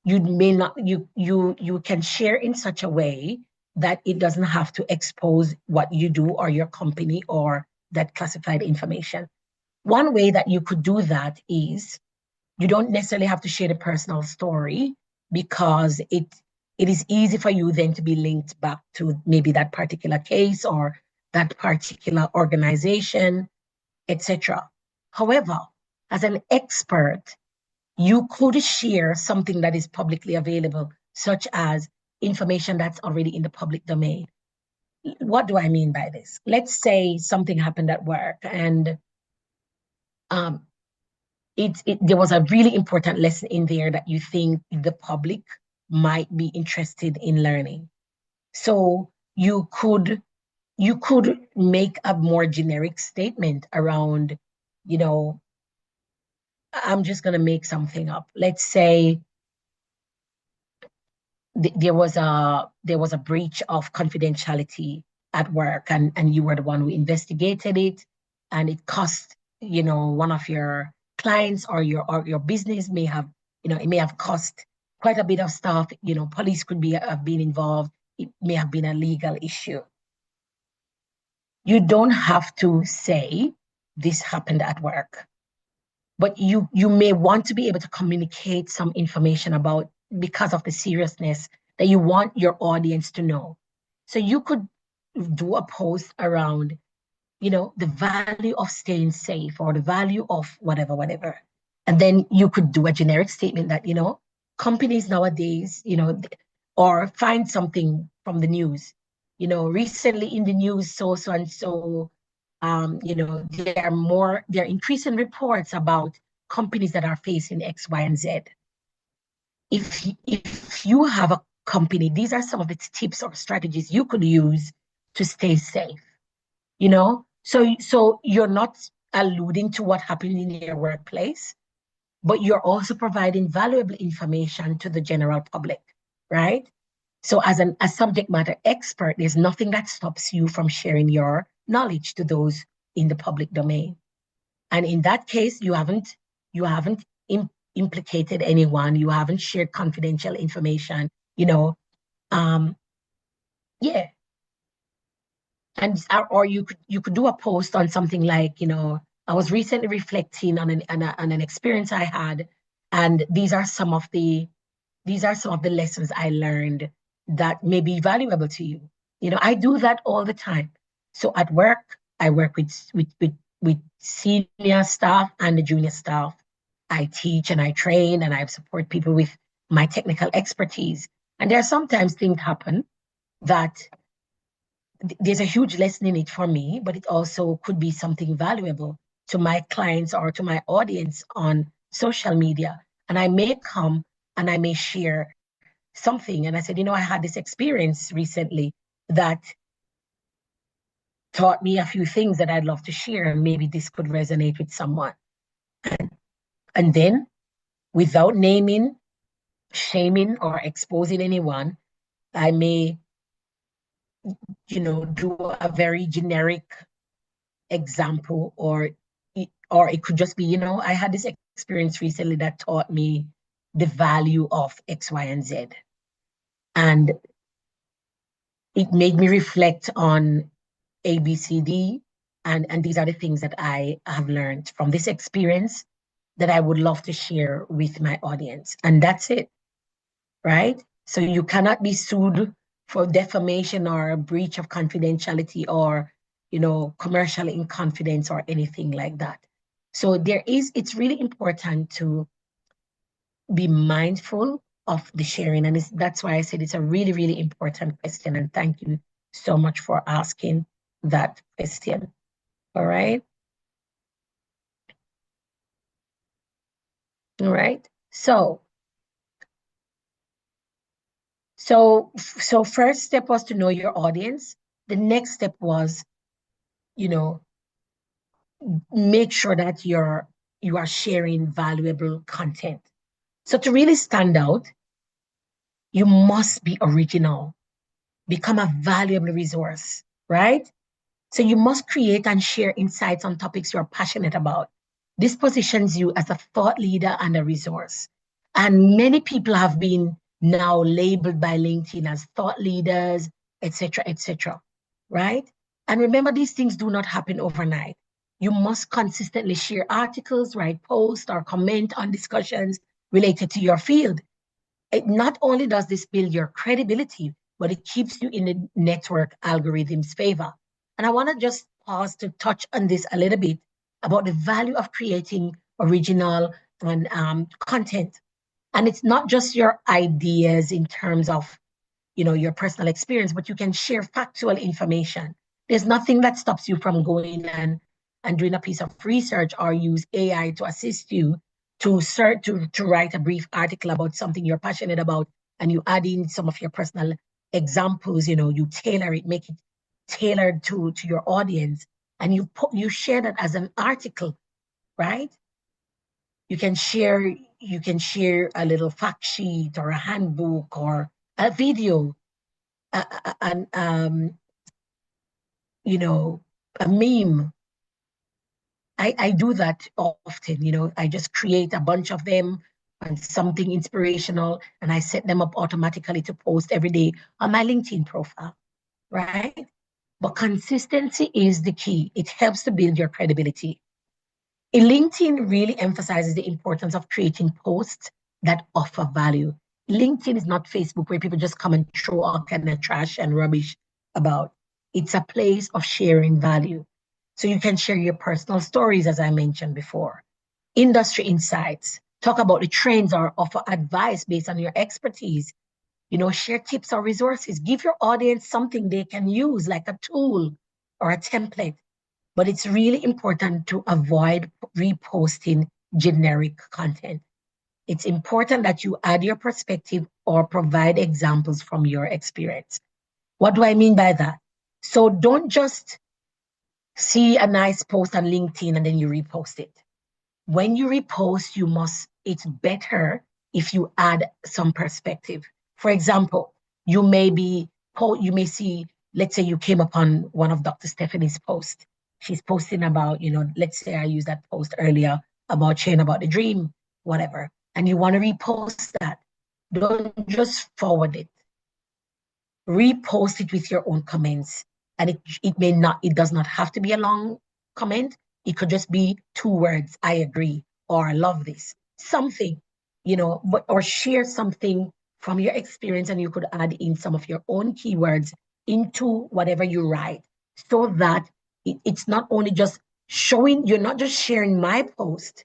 you may not you can share in such a way that it doesn't have to expose what you do or your company or that classified information. One way that you could do that is you don't necessarily have to share the personal story, because it is easy for you then to be linked back to maybe that particular case or that particular organization, etc. However, as an expert, you could share something that is publicly available, such as information that's already in the public domain. What do I mean by this? Let's say something happened at work, and um, there was a really important lesson in there that you think the public might be interested in learning. So you could make a more generic statement around, you know, I'm just going to make something up. Let's say there was a breach of confidentiality at work, and you were the one who investigated it, and it cost, one of your clients, or your business may have, it may have cost quite a bit of stuff. Police could have been involved. It may have been a legal issue. You don't have to say this happened at work, but you may want to be able to communicate some information about because of the seriousness that you want your audience to know. So you could do a post around, the value of staying safe or the value of whatever, whatever. And then you could do a generic statement that, companies nowadays, or find something from the news. Recently in the news, so and so, they're increasing reports about companies that are facing X, Y, and Z. If you have a company, these are some of the tips or strategies you could use to stay safe. So you're not alluding to what happened in your workplace, but you're also providing valuable information to the general public, right? So as a subject matter expert, there's nothing that stops you from sharing your knowledge to those in the public domain. And in that case, you haven't implicated anyone, you haven't shared confidential information, um, yeah. And or you could do a post on something like, I was recently reflecting on an experience I had, and these are some of the lessons I learned that may be valuable to you. I do that all the time. So at work, I work with senior staff and the junior staff. I teach and I train and I support people with my technical expertise. And there are sometimes things happen that there's a huge lesson in it for me, but it also could be something valuable to my clients or to my audience on social media. And I may come and I may share something. And I said, I had this experience recently that taught me a few things that I'd love to share, and maybe this could resonate with someone. And then, without naming, shaming, or exposing anyone, I may, do a very generic example, or it could just be, I had this experience recently that taught me the value of X, Y, and Z. And it made me reflect on ABCD. And these are the things that I have learned from this experience that I would love to share with my audience. And that's it, right? So you cannot be sued for defamation or breach of confidentiality or, commercial in confidence or anything like that. So it's really important to be mindful of the sharing. And that's why I said it's a really, really important question. And thank you so much for asking that question. All right. All right. So first step was to know your audience. The next step was, make sure that you are sharing valuable content. So to really stand out, you must be original, become a valuable resource, right? So you must create and share insights on topics you're passionate about. This positions you as a thought leader and a resource. And many people have been now labeled by LinkedIn as thought leaders, etc., right? And remember, these things do not happen overnight. You must consistently share articles, write posts, or comment on discussions related to your field. It not only does this build your credibility, but it keeps you in the network algorithm's favor. And I want to just pause to touch on this a little bit about the value of creating original and content. And it's not just your ideas in terms of, your personal experience, but you can share factual information. There's nothing that stops you from going and doing a piece of research or use AI to assist you to write a brief article about something you're passionate about, and you add in some of your personal examples, you tailor it, make it tailored to your audience, and you share that as an article, right? You can share a little fact sheet or a handbook or a video, and a meme. I do that often. I just create a bunch of them and something inspirational, and I set them up automatically to post every day on my LinkedIn profile, right? But consistency is the key. It helps to build your credibility. LinkedIn really emphasizes the importance of creating posts that offer value. LinkedIn is not Facebook where people just come and throw all kind of trash and rubbish about. It's a place of sharing value. So you can share your personal stories, as I mentioned before, industry insights, talk about the trends or offer advice based on your expertise. Share tips or resources. Give your audience something they can use, like a tool or a template. But it's really important to avoid reposting generic content. It's important that you add your perspective or provide examples from your experience. What do I mean by that? So don't just see a nice post on LinkedIn and then you repost it. When you repost, it's better if you add some perspective. For example, you may see, let's say you came upon one of Dr. Stephanie's posts. She's posting about, let's say I used that post earlier about sharing about the dream, whatever, and you want to repost that. Don't just forward it. Repost it with your own comments. And it does not have to be a long comment. It could just be 2 words, I agree, or I love this, something, or share something from your experience, and you could add in some of your own keywords into whatever you write, so that it's not only just showing, you're not just sharing my post,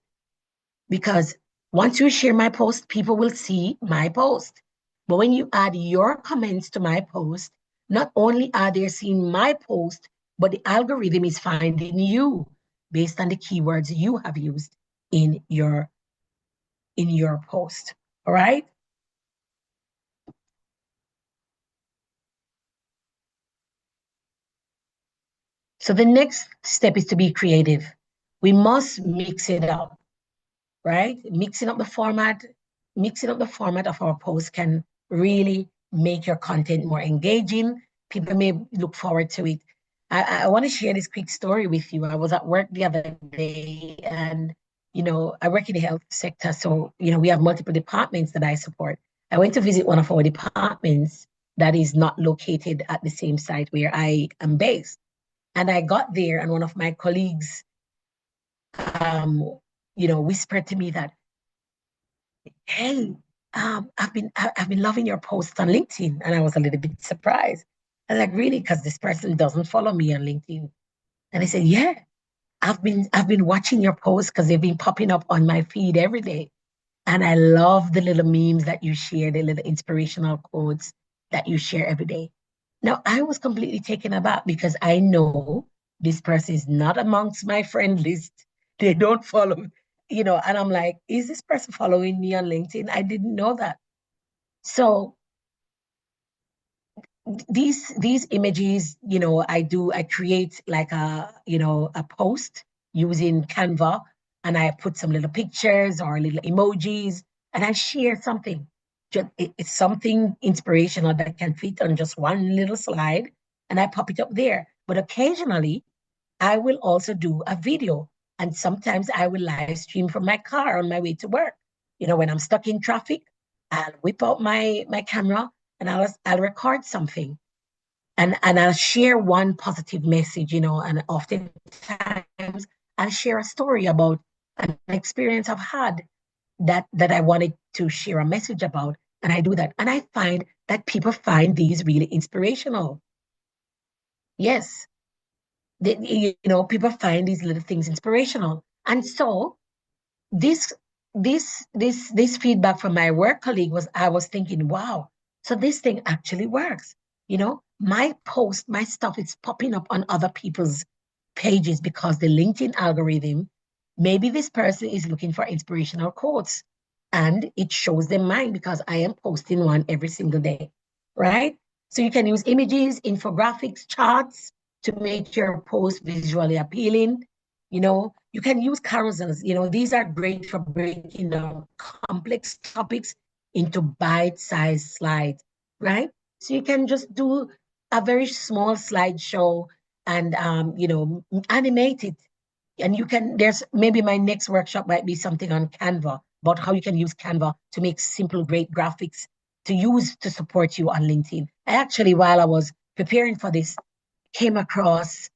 because once you share my post, people will see my post. But when you add your comments to my post, not only are they seeing my post, but the algorithm is finding you based on the keywords you have used in your post. All right? So the next step is to be creative. We must mix it up, right? Mixing up the format of our post can really make your content more engaging. People may look forward to it. I want to share this quick story with you. I was at work the other day, and I work in the health sector, so we have multiple departments that I support. I went to visit one of our departments that is not located at the same site where I am based. And I got there, and one of my colleagues, whispered to me that, hey, I've been loving your posts on LinkedIn. And I was a little bit surprised. I was like, really? Because this person doesn't follow me on LinkedIn. And I said, yeah, I've been watching your posts because they've been popping up on my feed every day. And I love the little memes that you share, the little inspirational quotes that you share every day. Now, I was completely taken aback because I know this person is not amongst my friend list. They don't follow, and I'm like, is this person following me on LinkedIn? I didn't know that. So these images, I create like a post using Canva, and I put some little pictures or little emojis, and I share something. It's something inspirational that can fit on just one little slide, and I pop it up there. But occasionally I will also do a video, and sometimes I will live stream from my car on my way to work. When I'm stuck in traffic, I'll whip out my camera and I'll record something, and I'll share one positive message, and oftentimes I'll share a story about an experience I've had that I wanted to share a message about, and I do that, and I find that people find these really inspirational. Yes, people find these little things inspirational, and so this this feedback from my work colleague was, I was thinking, wow, so this thing actually works. My post, my stuff is popping up on other people's pages because the LinkedIn algorithm, maybe this person is looking for inspirational quotes, and it shows them mine because I am posting one every single day, right? So you can use images, infographics, charts to make your post visually appealing. You can use carousels. These are great for breaking down complex topics into bite-sized slides, right? So you can just do a very small slideshow and animate it. And there's maybe my next workshop might be something on Canva about how you can use Canva to make simple, great graphics to use to support you on LinkedIn. I actually, while I was preparing for this, came across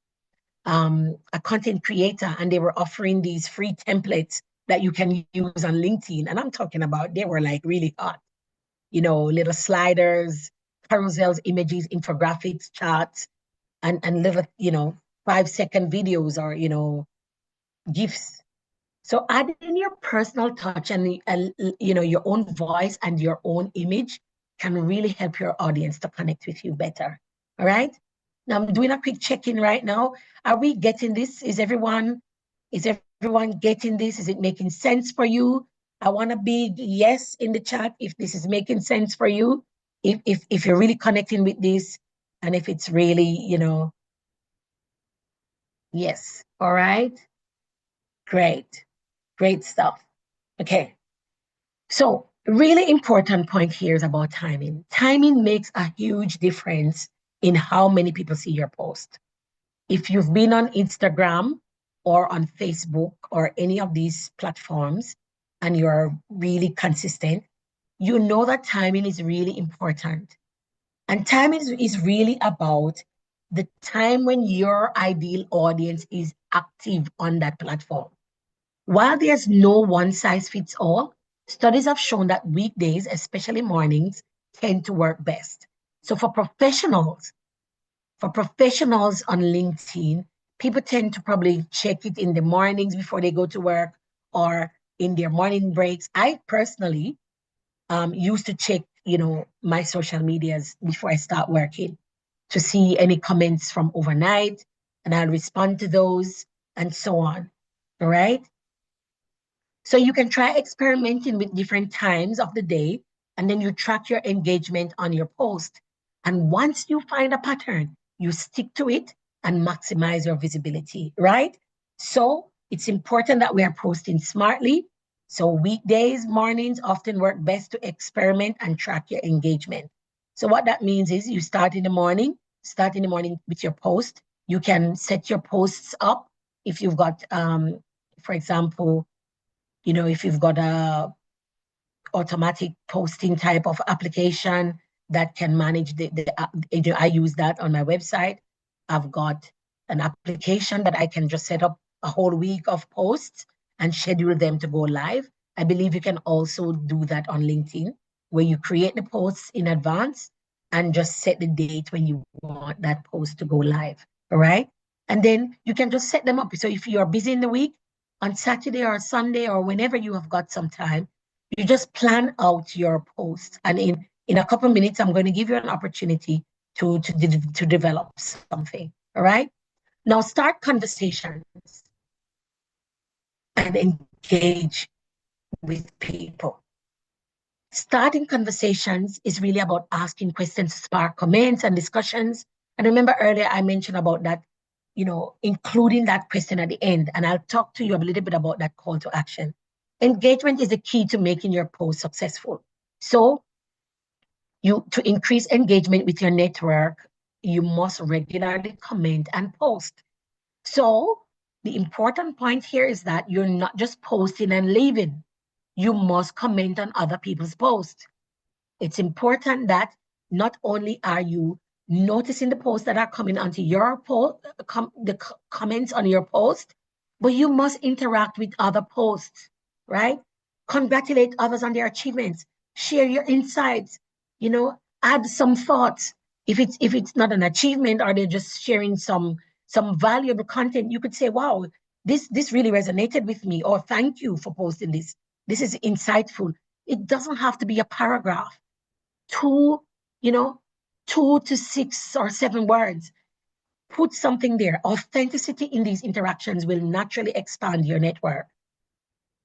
a content creator, and they were offering these free templates that you can use on LinkedIn. And I'm talking about they were like really hot, little sliders, carousels, images, infographics, charts, and little, 5-second videos or, GIFs. So adding your personal touch and your own voice and your own image can really help your audience to connect with you better. All right. Now I'm doing a quick check-in right now. Are we getting this? Is everyone getting this? Is it making sense for you? I want a big yes in the chat if this is making sense for you. If you're really connecting with this, and if it's really, yes. All right. Great. Great stuff. Okay. So, really important point here is about timing. Timing makes a huge difference in how many people see your post. If you've been on Instagram or on Facebook or any of these platforms and you're really consistent, you know that timing is really important. And timing is really about the time when your ideal audience is active on that platform. While there's no one size fits all, studies have shown that weekdays, especially mornings, tend to work best. So for professionals on LinkedIn, people tend to probably check it in the mornings before they go to work or in their morning breaks. I personally used to check, my social medias before I start working to see any comments from overnight, and I'll respond to those and so on. All right. So you can try experimenting with different times of the day, and then you track your engagement on your post. And once you find a pattern, you stick to it and maximize your visibility, right? So it's important that we are posting smartly. So weekdays, mornings often work best to experiment and track your engagement. So what that means is you start in the morning with your post. You can set your posts up if you've got, for example, if you've got a automatic posting type of application that can manage I use that on my website. I've got an application that I can just set up a whole week of posts and schedule them to go live. I believe you can also do that on LinkedIn, where you create the posts in advance and just set the date when you want that post to go live. All right. And then you can just set them up. So if you're busy in the week, on Saturday or Sunday or whenever you have got some time, you just plan out your posts. And in a couple of minutes, I'm going to give you an opportunity to develop something. All right. Now start conversations and engage with people. Starting conversations is really about asking questions to spark comments and discussions. And remember earlier, I mentioned about that, including that question at the end. And I'll talk to you a little bit about that call to action. Engagement is the key to making your post successful. So to increase engagement with your network, you must regularly comment and post. So the important point here is that you're not just posting and leaving. You must comment on other people's posts. It's important that not only are you noticing the posts that are coming onto your post, the comments on your post, but you must interact with other posts, right? Congratulate others on their achievements, share your insights, add some thoughts. If it's not an achievement or they're just sharing some valuable content, you could say, wow, this really resonated with me, or thank you for posting this. This is insightful. It doesn't have to be a paragraph. Two, you know, 2 to 6 or 7 words. Put something there. Authenticity in these interactions will naturally expand your network.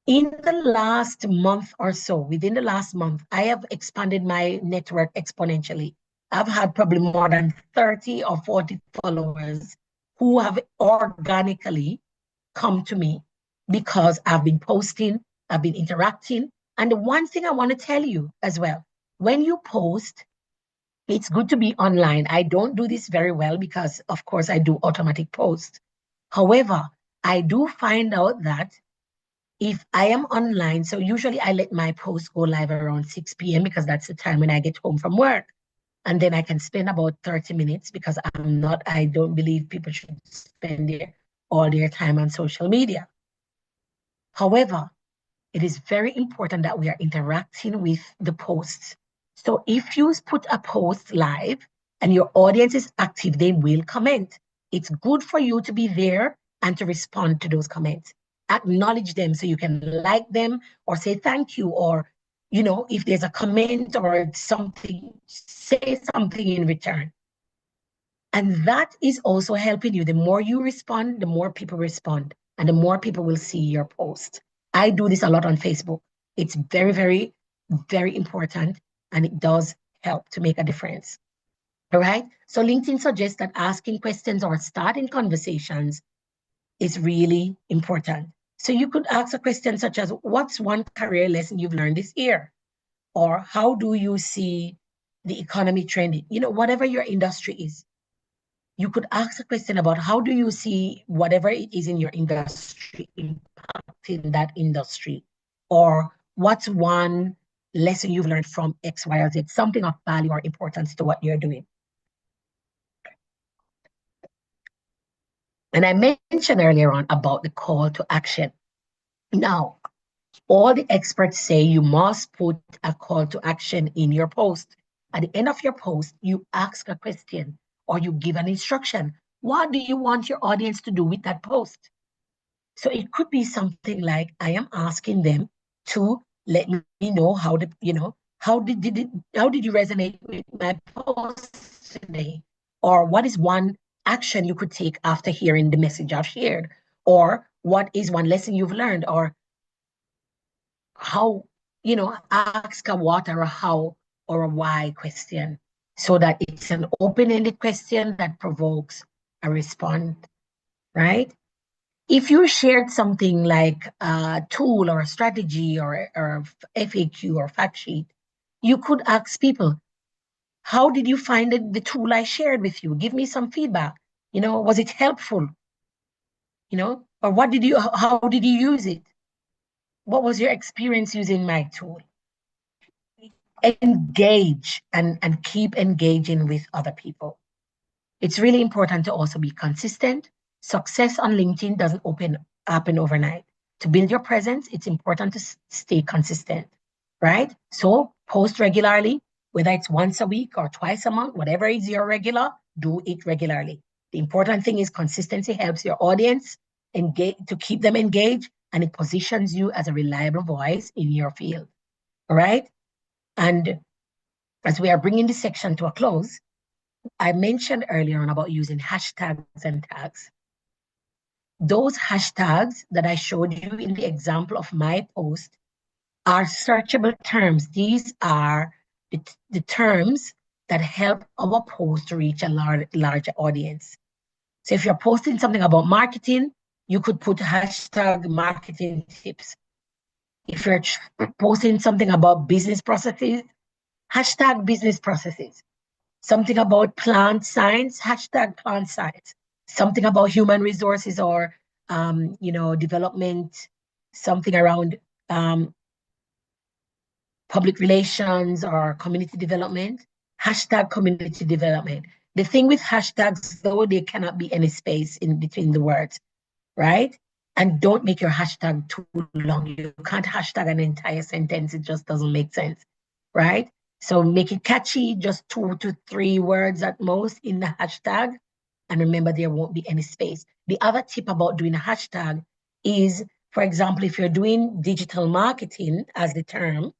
In the last month or so, within the last month, I have expanded my network exponentially. I've had probably more than 30 or 40 followers who have organically come to me because I've been posting, I've been interacting. And the one thing I want to tell you as well, when you post, it's good to be online. I don't do this very well because, of course, I do automatic posts. However, I do find out that if I am online, so usually I let my post go live around 6 p.m. because that's the time when I get home from work. and then I can spend about 30 minutes because I don't believe people should spend all their time on social media. However, it is very important that we are interacting with the posts. So if you put a post live and your audience is active, they will comment. It's good for you to be there and to respond to those comments. Acknowledge them so you can like them or say thank you, or, if there's a comment or something, say something in return. And that is also helping you. The more you respond, the more people respond, and the more people will see your post. I do this a lot on Facebook. It's very, very, very important, and it does help to make a difference. All right. So LinkedIn suggests that asking questions or starting conversations is really important. So you could ask a question such as, what's one career lesson you've learned this year? Or how do you see the economy trending? Whatever your industry is, you could ask a question about how do you see whatever it is in your industry impacting that industry? Or what's one lesson you've learned from X, Y, or Z, something of value or importance to what you're doing? And I mentioned earlier on about the call to action. Now, all the experts say you must put a call to action in your post. At the end of your post, you ask a question or you give an instruction. What do you want your audience to do with that post? So it could be something like, I am asking them to let me know how how did you resonate with my post today? Or what is one action you could take after hearing the message I've shared? Or what is one lesson you've learned? Or how, ask a what or a how or a why question, so that it's an open-ended question that provokes a response, right? If you shared something like a tool or a strategy or FAQ or fact sheet, you could ask people, how did you find the tool I shared with you? Give me some feedback. Was it helpful? Or how did you use it? What was your experience using my tool? Engage and keep engaging with other people. It's really important to also be consistent. Success on LinkedIn doesn't happen overnight. To build your presence, it's important to stay consistent, right? So post regularly, whether it's once a week or twice a month, whatever is your regular, do it regularly. The important thing is consistency helps your audience engage, to keep them engaged, and it positions you as a reliable voice in your field, all right? And as we are bringing this section to a close, I mentioned earlier on about using hashtags and tags. Those hashtags that I showed you in the example of my post are searchable terms. These are the terms that help our post to reach a larger audience. So if you're posting something about marketing, you could put hashtag marketing tips. If you're posting something about business processes, hashtag business processes. Something about plant science, hashtag plant science. Something about human resources or, development, something around public relations or community development, hashtag community development. The thing with hashtags, though, there cannot be any space in between the words, right? And don't make your hashtag too long. You can't hashtag an entire sentence. It just doesn't make sense, right? So make it catchy, just 2 to 3 words at most in the hashtag. And remember, there won't be any space. The other tip about doing a hashtag is, for example, if you're doing digital marketing as the term,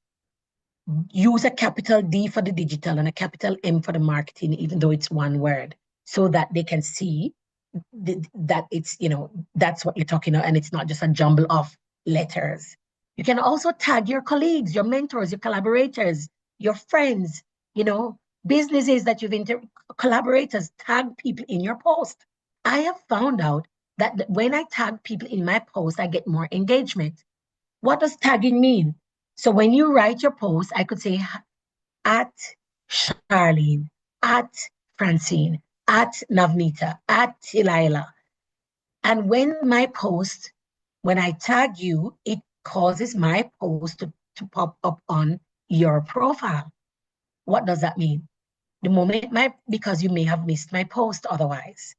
use a capital D for the digital and a capital M for the marketing, even though it's one word, so that they can see that it's, that's what you're talking about, and it's not just a jumble of letters. You can also tag your colleagues, your mentors, your collaborators, your friends, businesses that you've collaborators, tag people in your post. I have found out that when I tag people in my post, I get more engagement. What does tagging mean? So when you write your post, I could say at Charlene, at Francine, at Navnita, at Tilila. And when I tag you, it causes my post to pop up on your profile. What does that mean? because you may have missed my post otherwise.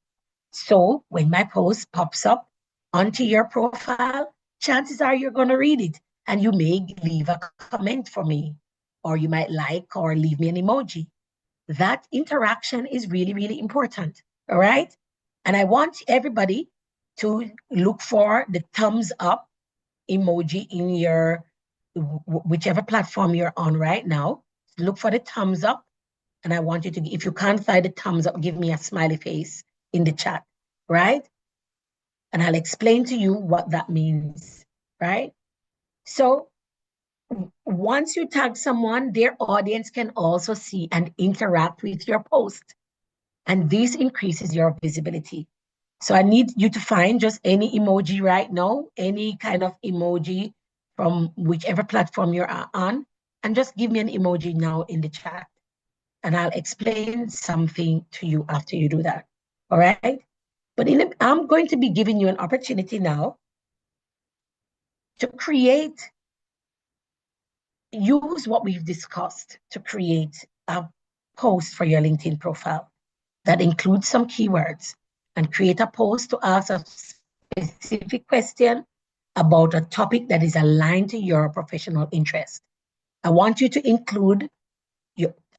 So when my post pops up onto your profile, chances are you're going to read it and you may leave a comment for me, or you might like or leave me an emoji. That interaction is really, really important. All right. And I want everybody to look for the thumbs up emoji in your whichever platform you're on right now. Look for the thumbs up. And I want you to, if you can't find the thumbs up, give me a smiley face in the chat, right? And I'll explain to you what that means, right? So once you tag someone, their audience can also see and interact with your post. And this increases your visibility. So I need you to find just any emoji right now, any kind of emoji from whichever platform you're on, and just give me an emoji now in the chat. And I'll explain something to you after you do that. All right? But I'm going to be giving you an opportunity now to use what we've discussed to create a post for your LinkedIn profile that includes some keywords, and create a post to ask a specific question about a topic that is aligned to your professional interest. I want you to include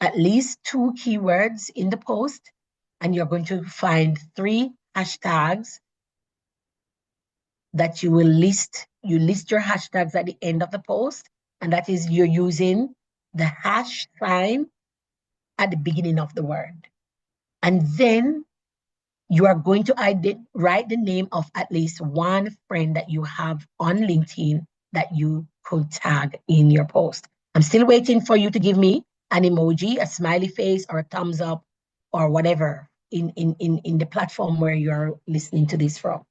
at least 2 keywords in the post, and you're going to find 3 hashtags that you will list. You list your hashtags at the end of the post, and that is you're using the hash sign at the beginning of the word. And then you are going to write the name of at least one friend that you have on LinkedIn that you could tag in your post. I'm still waiting for you to give me an emoji, a smiley face, or a thumbs up, or whatever in the platform where you're listening to this from.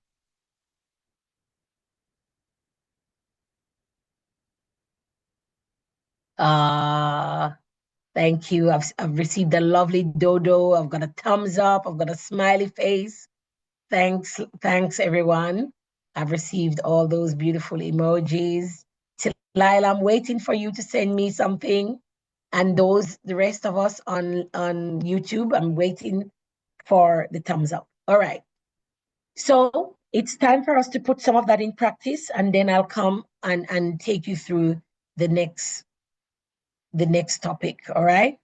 Thank you. I've received a lovely dodo. I've got a thumbs up. I've got a smiley face. Thanks, everyone. I've received all those beautiful emojis. Lyle, I'm waiting for you to send me something. And the rest of us on YouTube, I'm waiting for the thumbs up. All right. So it's time for us to put some of that in practice, and then I'll come and take you through the next topic. All right.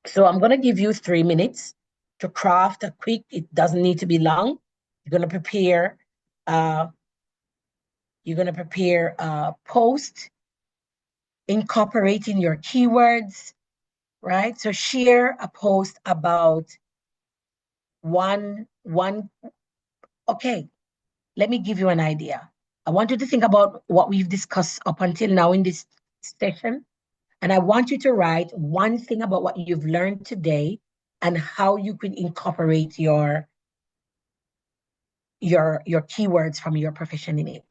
So I'm going to give you 3 minutes to craft a quick, it doesn't need to be long. You're going to prepare a post incorporating your keywords, right? So share a post about okay, let me give you an idea. I want you to think about what we've discussed up until now in this session. And I want you to write one thing about what you've learned today and how you could incorporate your keywords from your profession in it.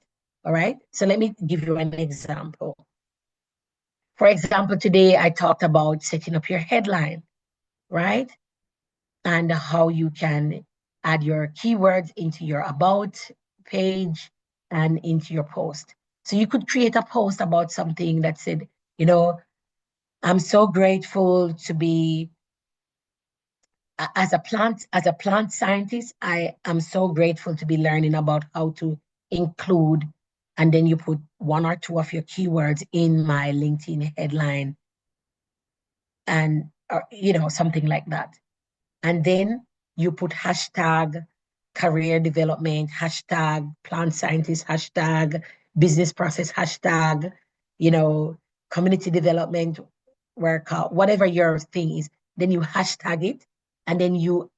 All right. So let me give you an example. For example, today I talked about setting up your headline, right? And how you can add your keywords into your about page and into your post. So you could create a post about something that said, I'm so grateful to be as a plant scientist, I am so grateful to be learning about how to include, and then you put 1 or 2 of your keywords in my LinkedIn headline, and something like that. And then you put hashtag career development, hashtag plant scientist, hashtag business process, hashtag, community development workout, whatever your thing is. Then you hashtag it, and then you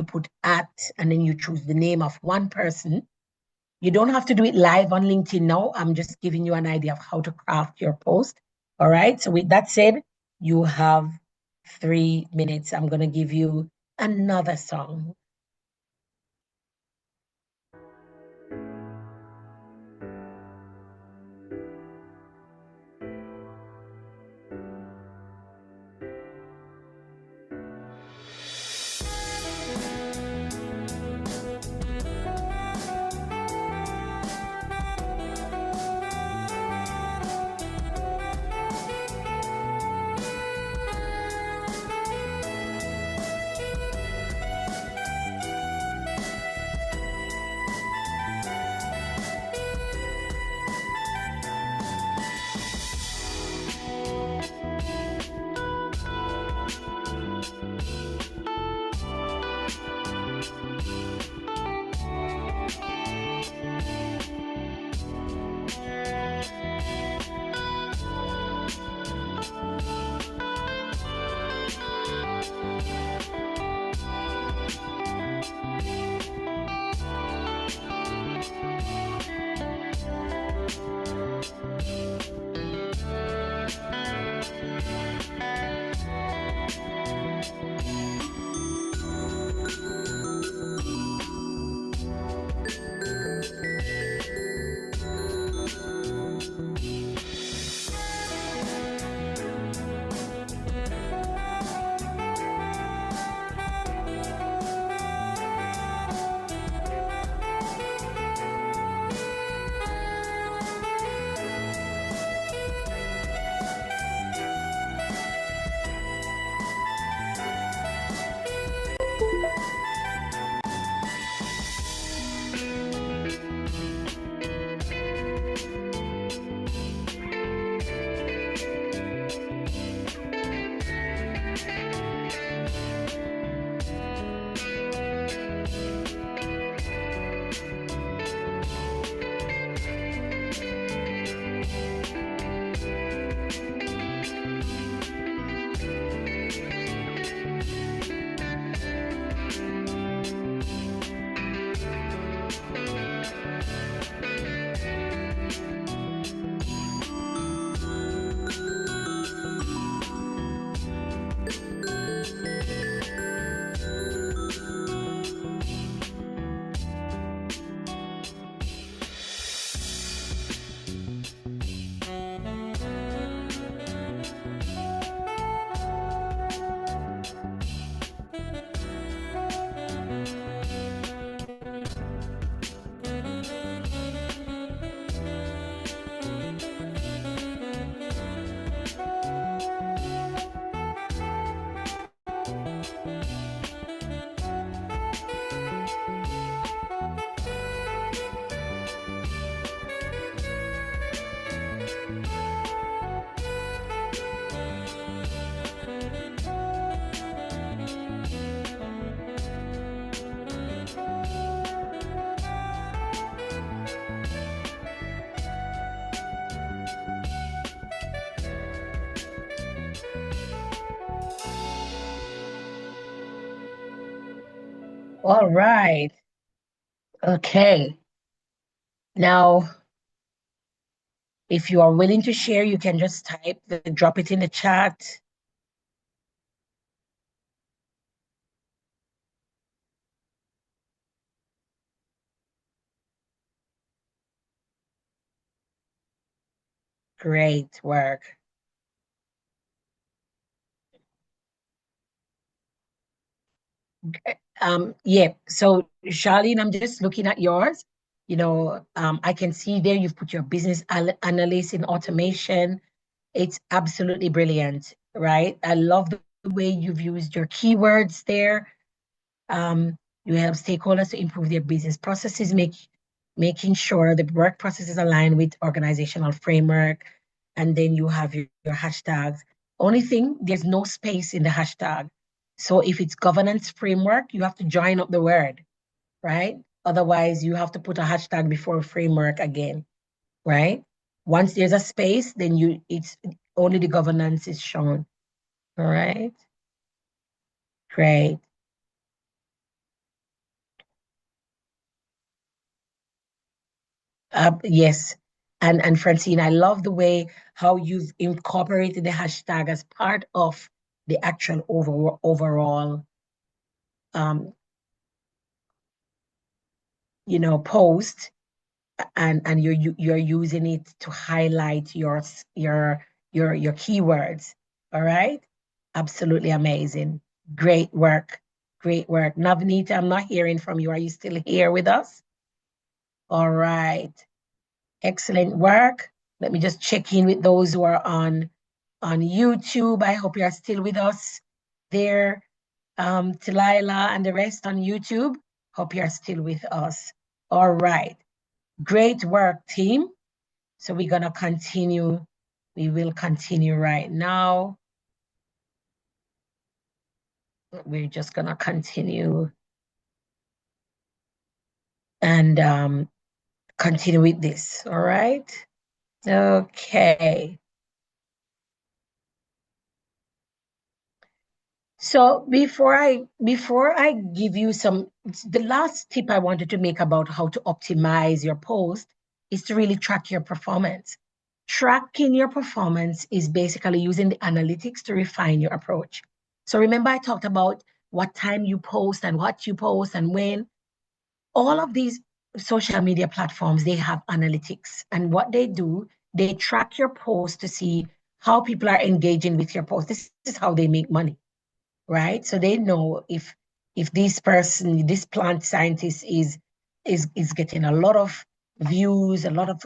put at, and then you choose the name of one person. You don't have to do it live on LinkedIn now. I'm just giving you an idea of how to craft your post. All right. So with that said, you have 3 minutes. I'm going to give you another song. All right. Okay. Now, if you are willing to share, you can just drop it in the chat. Great work. Yeah. So, Charlene, I'm just looking at yours. I can see there you've put your business analyst in automation. It's absolutely brilliant, right? I love the way you've used your keywords there. Um, you help stakeholders to improve their business processes, making sure the work processes align with organizational framework. And then you have your hashtags. Only thing, there's no space in the hashtag. So if it's governance framework, you have to join up the word, right? Otherwise, you have to put a hashtag before framework again, right? Once there's a space, then it's only the governance is shown. All right. Great. Yes. And Francine, I love the way how you've incorporated the hashtag as part of the actual overall um, post, and you're using it to highlight your keywords. All right. Absolutely amazing. Great work. Great work. Navneeta, I'm not hearing from you. Are you still here with us? All right. Excellent work. Let me just check in with those who are on YouTube. I hope you are still with us there. Talila and the rest on YouTube. Hope you are still with us. All right. Great work, team. So we're going to continue. We will continue right now. We're just going to continue and continue with this. All right. Okay. So before I give you the last tip I wanted to make about how to optimize your post is to really track your performance. Tracking your performance is basically using the analytics to refine your approach. So remember I talked about what time you post and what you post and when. All of these social media platforms, they have analytics, and what they do, they track your post to see how people are engaging with your post. This is how they make money, right? So they know if this plant scientist is getting a lot of views, a lot of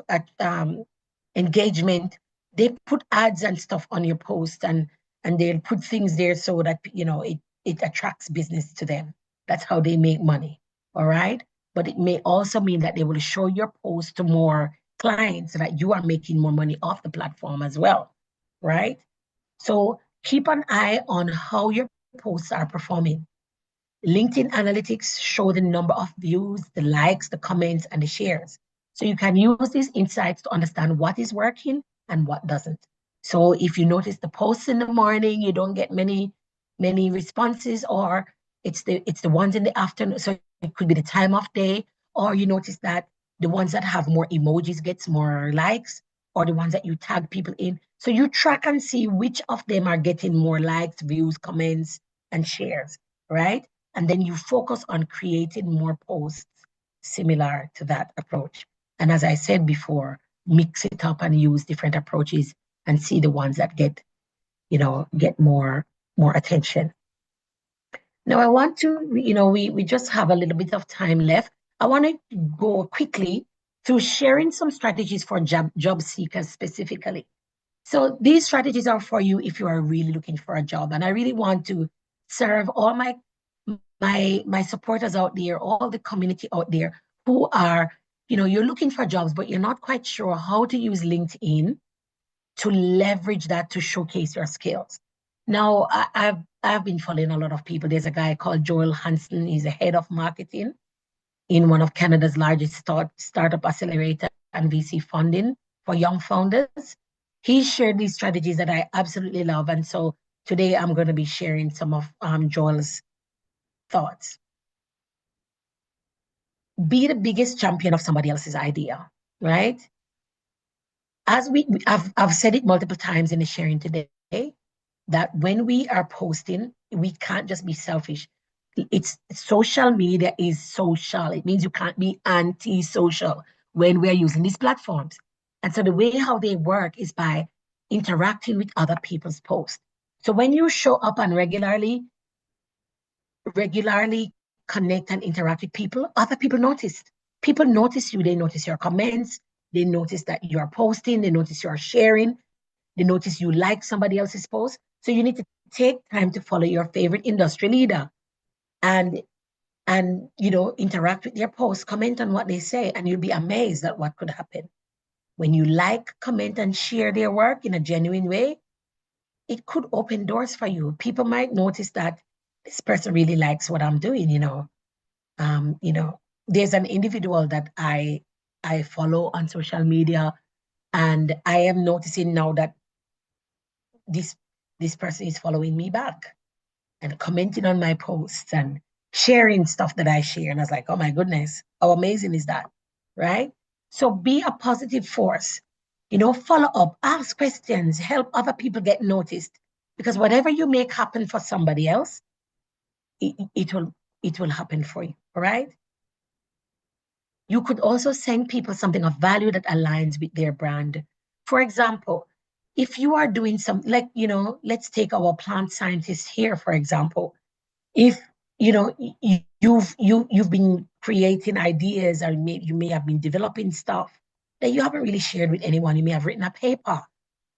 engagement. They put ads and stuff on your post, and they'll put things there so that it attracts business to them. That's how they make money. All right. But it may also mean that they will show your post to more clients so that you are making more money off the platform as well. Right. So keep an eye on how your posts are performing. LinkedIn analytics show the number of views, the likes, the comments, and the shares. So you can use these insights to understand what is working and what doesn't. So if you notice the posts in the morning, you don't get many responses, or it's the ones in the afternoon. So it could be the time of day, or you notice that the ones that have more emojis gets more likes, or the ones that you tag people in. So you track and see which of them are getting more likes, views, comments, and shares, right? And then you focus on creating more posts similar to that approach. And as I said before, mix it up and use different approaches and see the ones that get more attention. Now I want to, we just have a little bit of time left. I want to go quickly through sharing some strategies for job seekers specifically. So these strategies are for you if you are really looking for a job. And I really want to serve all my supporters out there, all the community out there who are, you're looking for jobs, but you're not quite sure how to use LinkedIn to leverage that to showcase your skills. Now, I've been following a lot of people. There's a guy called Joel Hansen. He's a head of marketing in one of Canada's largest startup accelerator and VC funding for young founders. He shared these strategies that I absolutely love. And so today I'm going to be sharing some of Joel's thoughts. be the biggest champion of somebody else's idea, right? As I've said it multiple times in the sharing today, that when we are posting, we can't just be selfish. It's social media is social. It means you can't be anti-social when we're using these platforms. And so the way how they work is by interacting with other people's posts. So when you show up and regularly connect and interact with people, other people notice. People notice you, they notice your comments, they notice that you're posting, they notice you're sharing, they notice you like somebody else's post. So you need to take time to follow your favorite industry leader and interact with their posts, comment on what they say, and you'll be amazed at what could happen. When you like, comment, and share their work in a genuine way, it could open doors for you. People might notice that this person really likes what I'm doing. There's an individual that I follow on social media, and I am noticing now that this this person is following me back and commenting on my posts and sharing stuff that I share. And I was like, oh my goodness, how amazing is that? Right? So be a positive force. Follow up, ask questions, help other people get noticed. Because whatever you make happen for somebody else, it will happen for you. All right. You could also send people something of value that aligns with their brand. For example, if you are doing something like, let's take our plant scientists here, for example. If you've been creating ideas, or you may have been developing stuff that you haven't really shared with anyone. You may have written a paper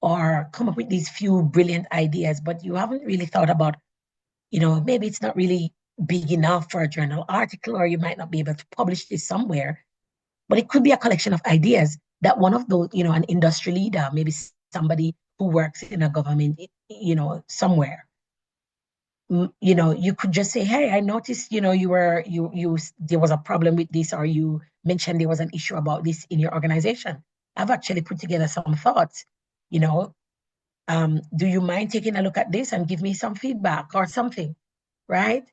or come up with these few brilliant ideas, but you haven't really thought about, maybe it's not really big enough for a journal article, or you might not be able to publish this somewhere. But it could be a collection of ideas that one of those, an industry leader, maybe somebody who works in a government, somewhere. You could just say, hey, I noticed, there was a problem with this, or you mentioned there was an issue about this in your organization. I've actually put together some thoughts. You know, do you mind taking a look at this and give me some feedback or something? Right?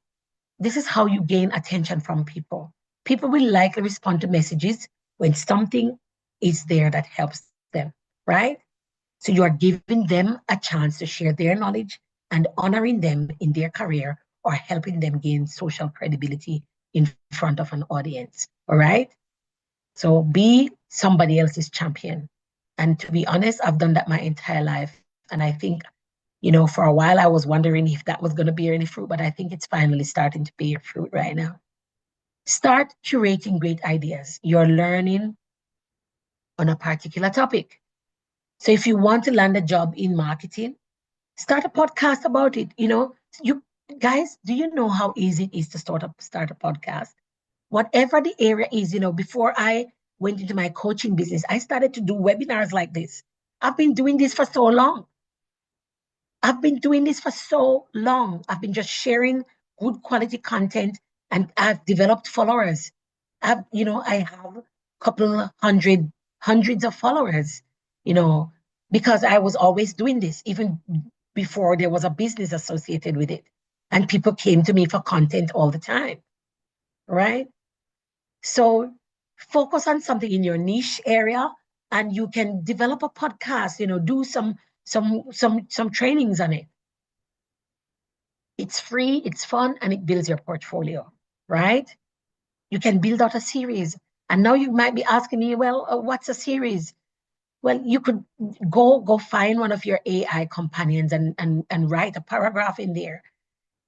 This is how you gain attention from people. People will likely respond to messages when something is there that helps them, right? So you are giving them a chance to share their knowledge and honoring them in their career, or helping them gain social credibility in front of an audience. All right. So be somebody else's champion. And to be honest, I've done that my entire life. And I think, for a while I was wondering if that was going to bear any fruit, but I think it's finally starting to bear fruit right now. Start curating great ideas. You're learning on a particular topic. So if you want to land a job in marketing, start a podcast about it. You guys, do you know how easy it is to start a podcast? Whatever the area is, before I went into my coaching business, I started to do webinars like this. I've been doing this for so long. I've been doing this for so long. I've been just sharing good quality content, and I've developed followers. I have a couple hundreds of followers, you know, because I was always doing this, even before there was a business associated with it. And people came to me for content all the time, right? So focus on something in your niche area, and you can develop a podcast, do some trainings on it. It's free, it's fun, and it builds your portfolio, right? You can build out a series. And now you might be asking me, well, what's a series? Well, you could go find one of your AI companions and write a paragraph in there.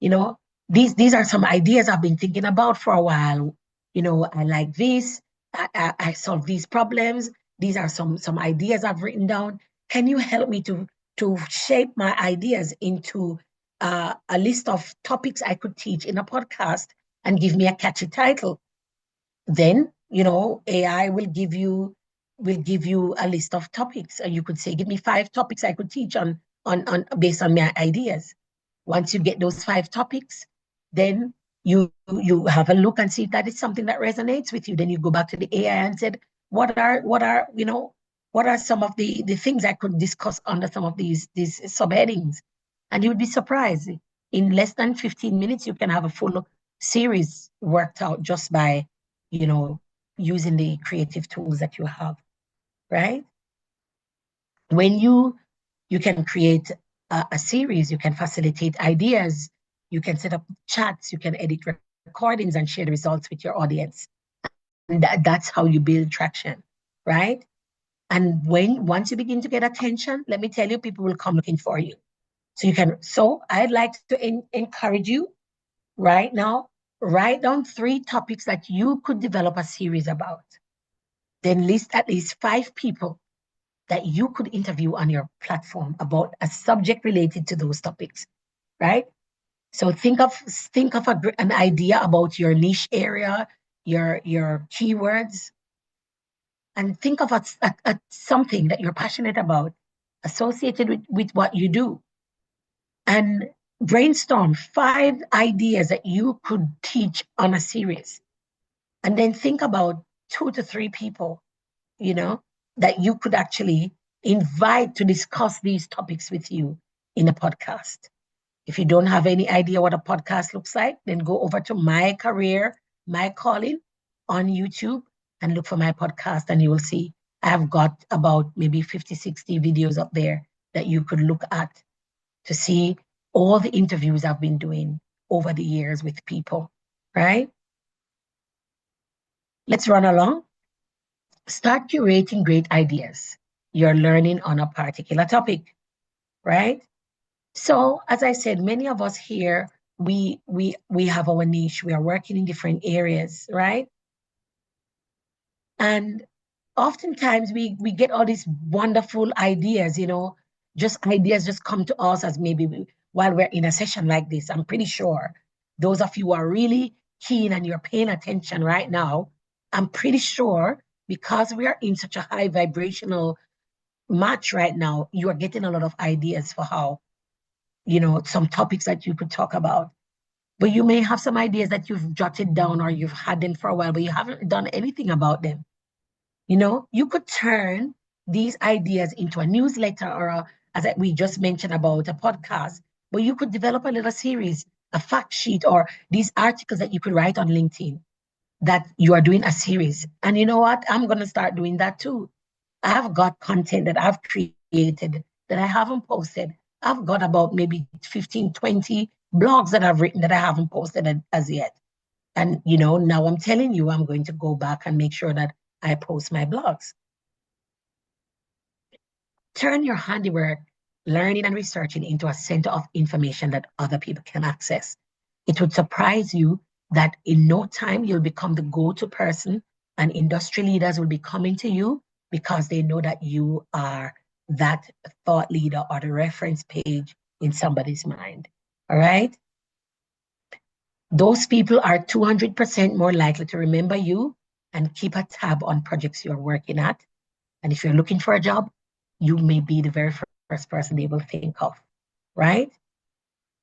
You know, these are some ideas I've been thinking about for a while. I like this. I solve these problems. These are some ideas I've written down. Can you help me to shape my ideas into a list of topics I could teach in a podcast, and give me a catchy title? Then, AI will give you a list of topics. You could say, give me 5 topics I could teach on based on my ideas. Once you get those 5 topics, then you have a look and see if that is something that resonates with you. Then you go back to the AI and said, what are some of the things I could discuss under some of these subheadings? And you would be surprised. In less than 15 minutes, you can have a full series worked out just by using the creative tools that you have, right? When you can create a series, you can facilitate ideas, you can set up chats, you can edit recordings and share the results with your audience. And that's how you build traction, right? And once you begin to get attention, let me tell you, people will come looking for you. So I'd like to encourage you right now, write down 3 topics that you could develop a series about. Then list at least 5 people that you could interview on your platform about a subject related to those topics, right? So think of an idea about your niche area, your keywords, and think of something that you're passionate about associated with what you do. And brainstorm 5 ideas that you could teach on a series. And then think about 2 to 3 people, you know, that you could actually invite to discuss these topics with you in a podcast. If you don't have any idea what a podcast looks like, then go over to My Career, My Calling on YouTube and look for my podcast, and you will see I've got about maybe 50, 60 videos up there that you could look at to see all the interviews I've been doing over the years with people, right? Let's run along. Start curating great ideas you're learning on a particular topic, right? So, as I said, many of us here, we have our niche. We are working in different areas, right? And oftentimes we get all these wonderful ideas, just ideas just come to us as maybe while we're in a session like this. I'm pretty sure those of you who are really keen and you're paying attention right now, I'm pretty sure because we are in such a high vibrational match right now, you are getting a lot of ideas for how, some topics that you could talk about. But you may have some ideas that you've jotted down or you've had them for a while, but you haven't done anything about them. You could turn these ideas into a newsletter or, we just mentioned about a podcast, but you could develop a little series, a fact sheet, or these articles that you could write on LinkedIn that you are doing a series. And you know what? I'm going to start doing that too. I've got content that I've created that I haven't posted. I've got about maybe 15, 20 blogs that I've written that I haven't posted as yet. And, now I'm telling you, I'm going to go back and make sure that I post my blogs. Turn your handiwork, learning and researching into a center of information that other people can access. It would surprise you that in no time you'll become the go-to person and industry leaders will be coming to you because they know that you are that thought leader or the reference page in somebody's mind. All right? Those people are 200% more likely to remember you and keep a tab on projects you're working at. And if you're looking for a job, you may be the very first person they will think of, right?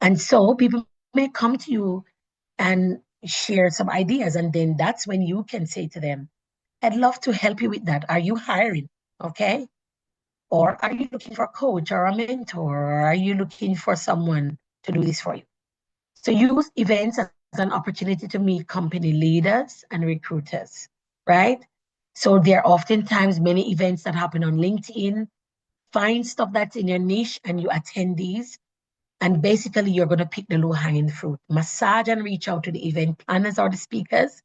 And so people may come to you and share some ideas. And then that's when you can say to them, I'd love to help you with that. Are you hiring? Okay. Or are you looking for a coach or a mentor? Or are you looking for someone to do this for you? So use events as an opportunity to meet company leaders and recruiters, right? So there are oftentimes many events that happen on LinkedIn. Find stuff that's in your niche and you attend these. And basically, you're going to pick the low-hanging fruit. Massage and reach out to the event planners or the speakers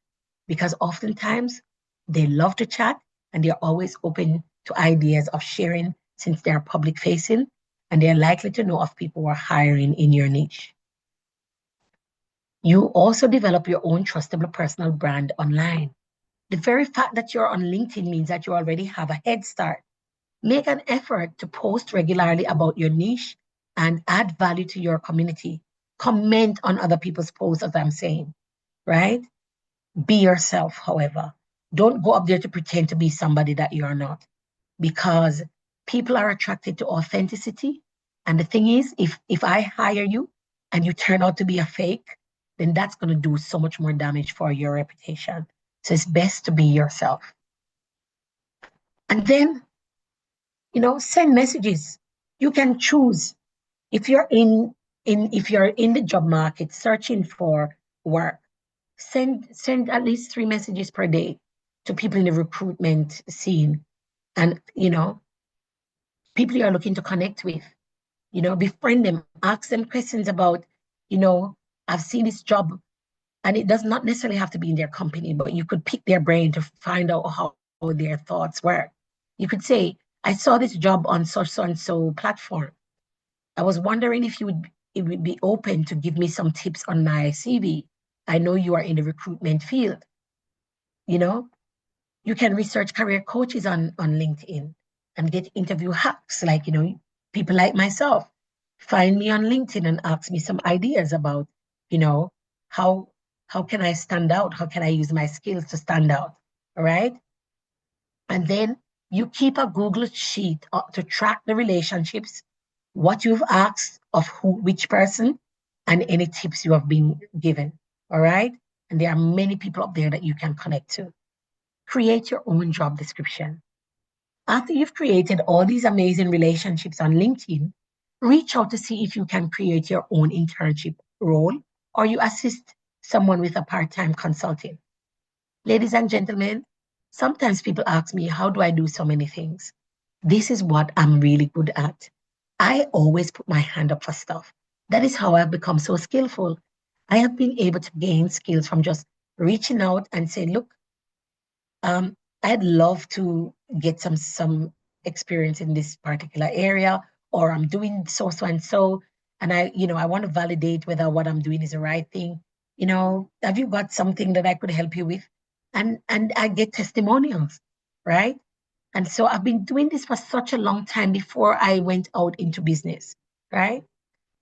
because oftentimes they love to chat and they're always open to ideas of sharing since they're public facing and they're likely to know of people who are hiring in your niche. You also develop your own trustable personal brand online. The very fact that you're on LinkedIn means that you already have a head start. Make an effort to post regularly about your niche and add value to your community. Comment on other people's posts, as I'm saying, right? Be yourself, however. Don't go up there to pretend to be somebody that you're not because people are attracted to authenticity. And the thing is, if I hire you and you turn out to be a fake, then that's going to do so much more damage for your reputation. So it's best to be yourself. And then, send messages. You can choose if you're in the job market searching for work, send at least 3 messages per day to people in the recruitment scene, and people you are looking to connect with. Befriend them, ask them questions about, I've seen this job, and it does not necessarily have to be in their company, but you could pick their brain to find out how their thoughts work. You could say, I saw this job on so and so platform. I was wondering if it would be open to give me some tips on my CV. I know you are in the recruitment field. You know, you can research career coaches on LinkedIn and get interview hacks, like, people like myself. Find me on LinkedIn and ask me some ideas about, you know, how how can I stand out? How can I use my skills to stand out? All right. And then you keep a Google sheet to track the relationships, what you've asked of which person, and any tips you have been given. All right. And there are many people up there that you can connect to. Create your own job description. After you've created all these amazing relationships on LinkedIn, reach out to see if you can create your own internship role, or you assist someone with a part time consulting. Ladies and gentlemen, sometimes people ask me, how do I do so many things? This is what I'm really good at. I always put my hand up for stuff. That is how I've become so skillful. I have been able to gain skills from just reaching out and saying, look, um, I'd love to get some experience in this particular area, or I'm doing so and so, and I want to validate whether what I'm doing is the right thing. Have you got something that I could help you with? And I get testimonials, right? And so I've been doing this for such a long time before I went out into business, right?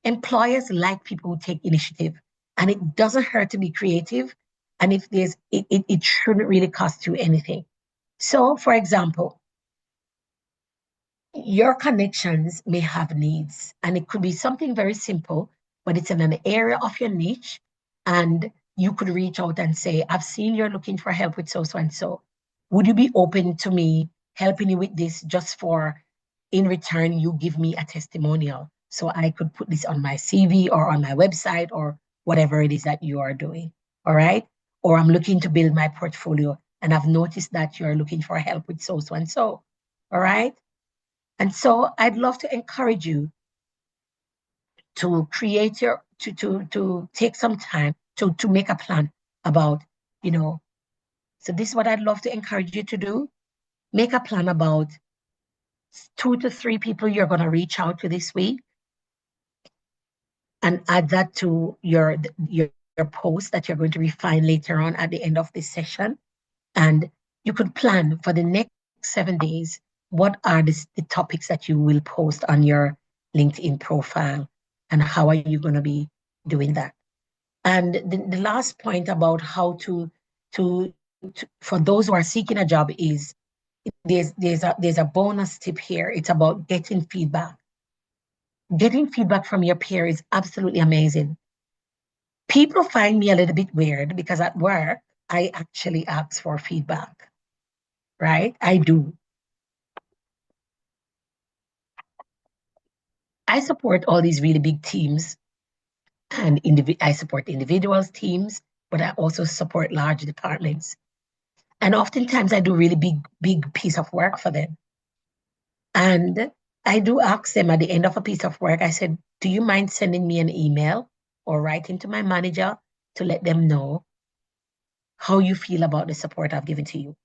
Employers like people who take initiative, and it doesn't hurt to be creative. And if it shouldn't really cost you anything. So, for example, your connections may have needs, and it could be something very simple, but it's in an area of your niche. And you could reach out and say, I've seen you're looking for help with so and so. Would you be open to me helping you with this, just for, in return, you give me a testimonial so I could put this on my CV or on my website or whatever it is that you are doing? All right. Or I'm looking to build my portfolio, and I've noticed that you're looking for help with so and so. All right. And so I'd love to encourage you to create to take some time to make a plan about, so this is what I'd love to encourage you to do. Make a plan about 2 to 3 people you're going to reach out to this week, and add that to your post that you're going to refine later on at the end of this session. And you could plan for the next 7 days, what are the topics that you will post on your LinkedIn profile, and how are you going to be doing that? And the last point about how to for those who are seeking a job is, there's a bonus tip here. It's about getting feedback. Getting feedback from your peer is absolutely amazing. People find me a little bit weird because at work, I actually ask for feedback, right? I do. I support all these really big teams, and I support individuals, teams, but I also support large departments. And oftentimes I do really big piece of work for them. And I do ask them at the end of a piece of work, I said, do you mind sending me an email or writing to my manager to let them know how you feel about the support I've given to you?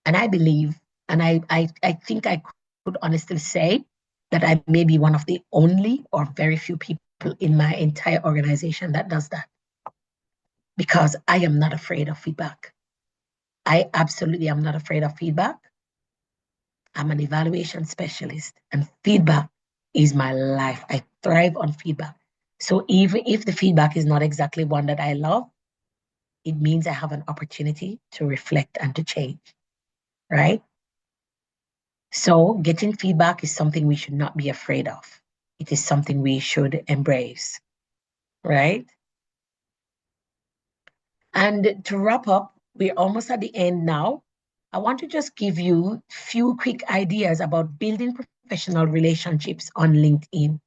And I believe, and I think I could honestly say that I may be one of the only or very few people in my entire organization that does that, because I am not afraid of feedback. I absolutely am not afraid of feedback. I'm an evaluation specialist, and feedback is my life. I thrive on feedback. So even if the feedback is not exactly one that I love, it means I have an opportunity to reflect and to change, right? So getting feedback is something we should not be afraid of. It is something we should embrace, right? And to wrap up, we're almost at the end now. I want to just give you a few quick ideas about building professional relationships on LinkedIn.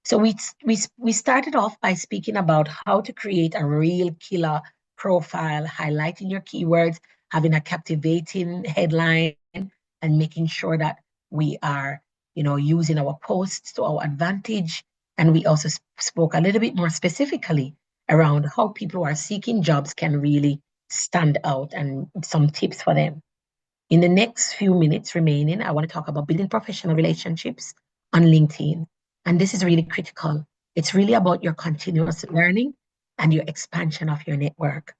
So we started off by speaking about how to create a real killer profile, highlighting your keywords, having a captivating headline, and making sure that we are, using our posts to our advantage. And we also spoke a little bit more specifically around how people who are seeking jobs can really stand out and some tips for them. In the next few minutes remaining, I want to talk about building professional relationships on LinkedIn. And this is really critical. It's really about your continuous learning and your expansion of your network.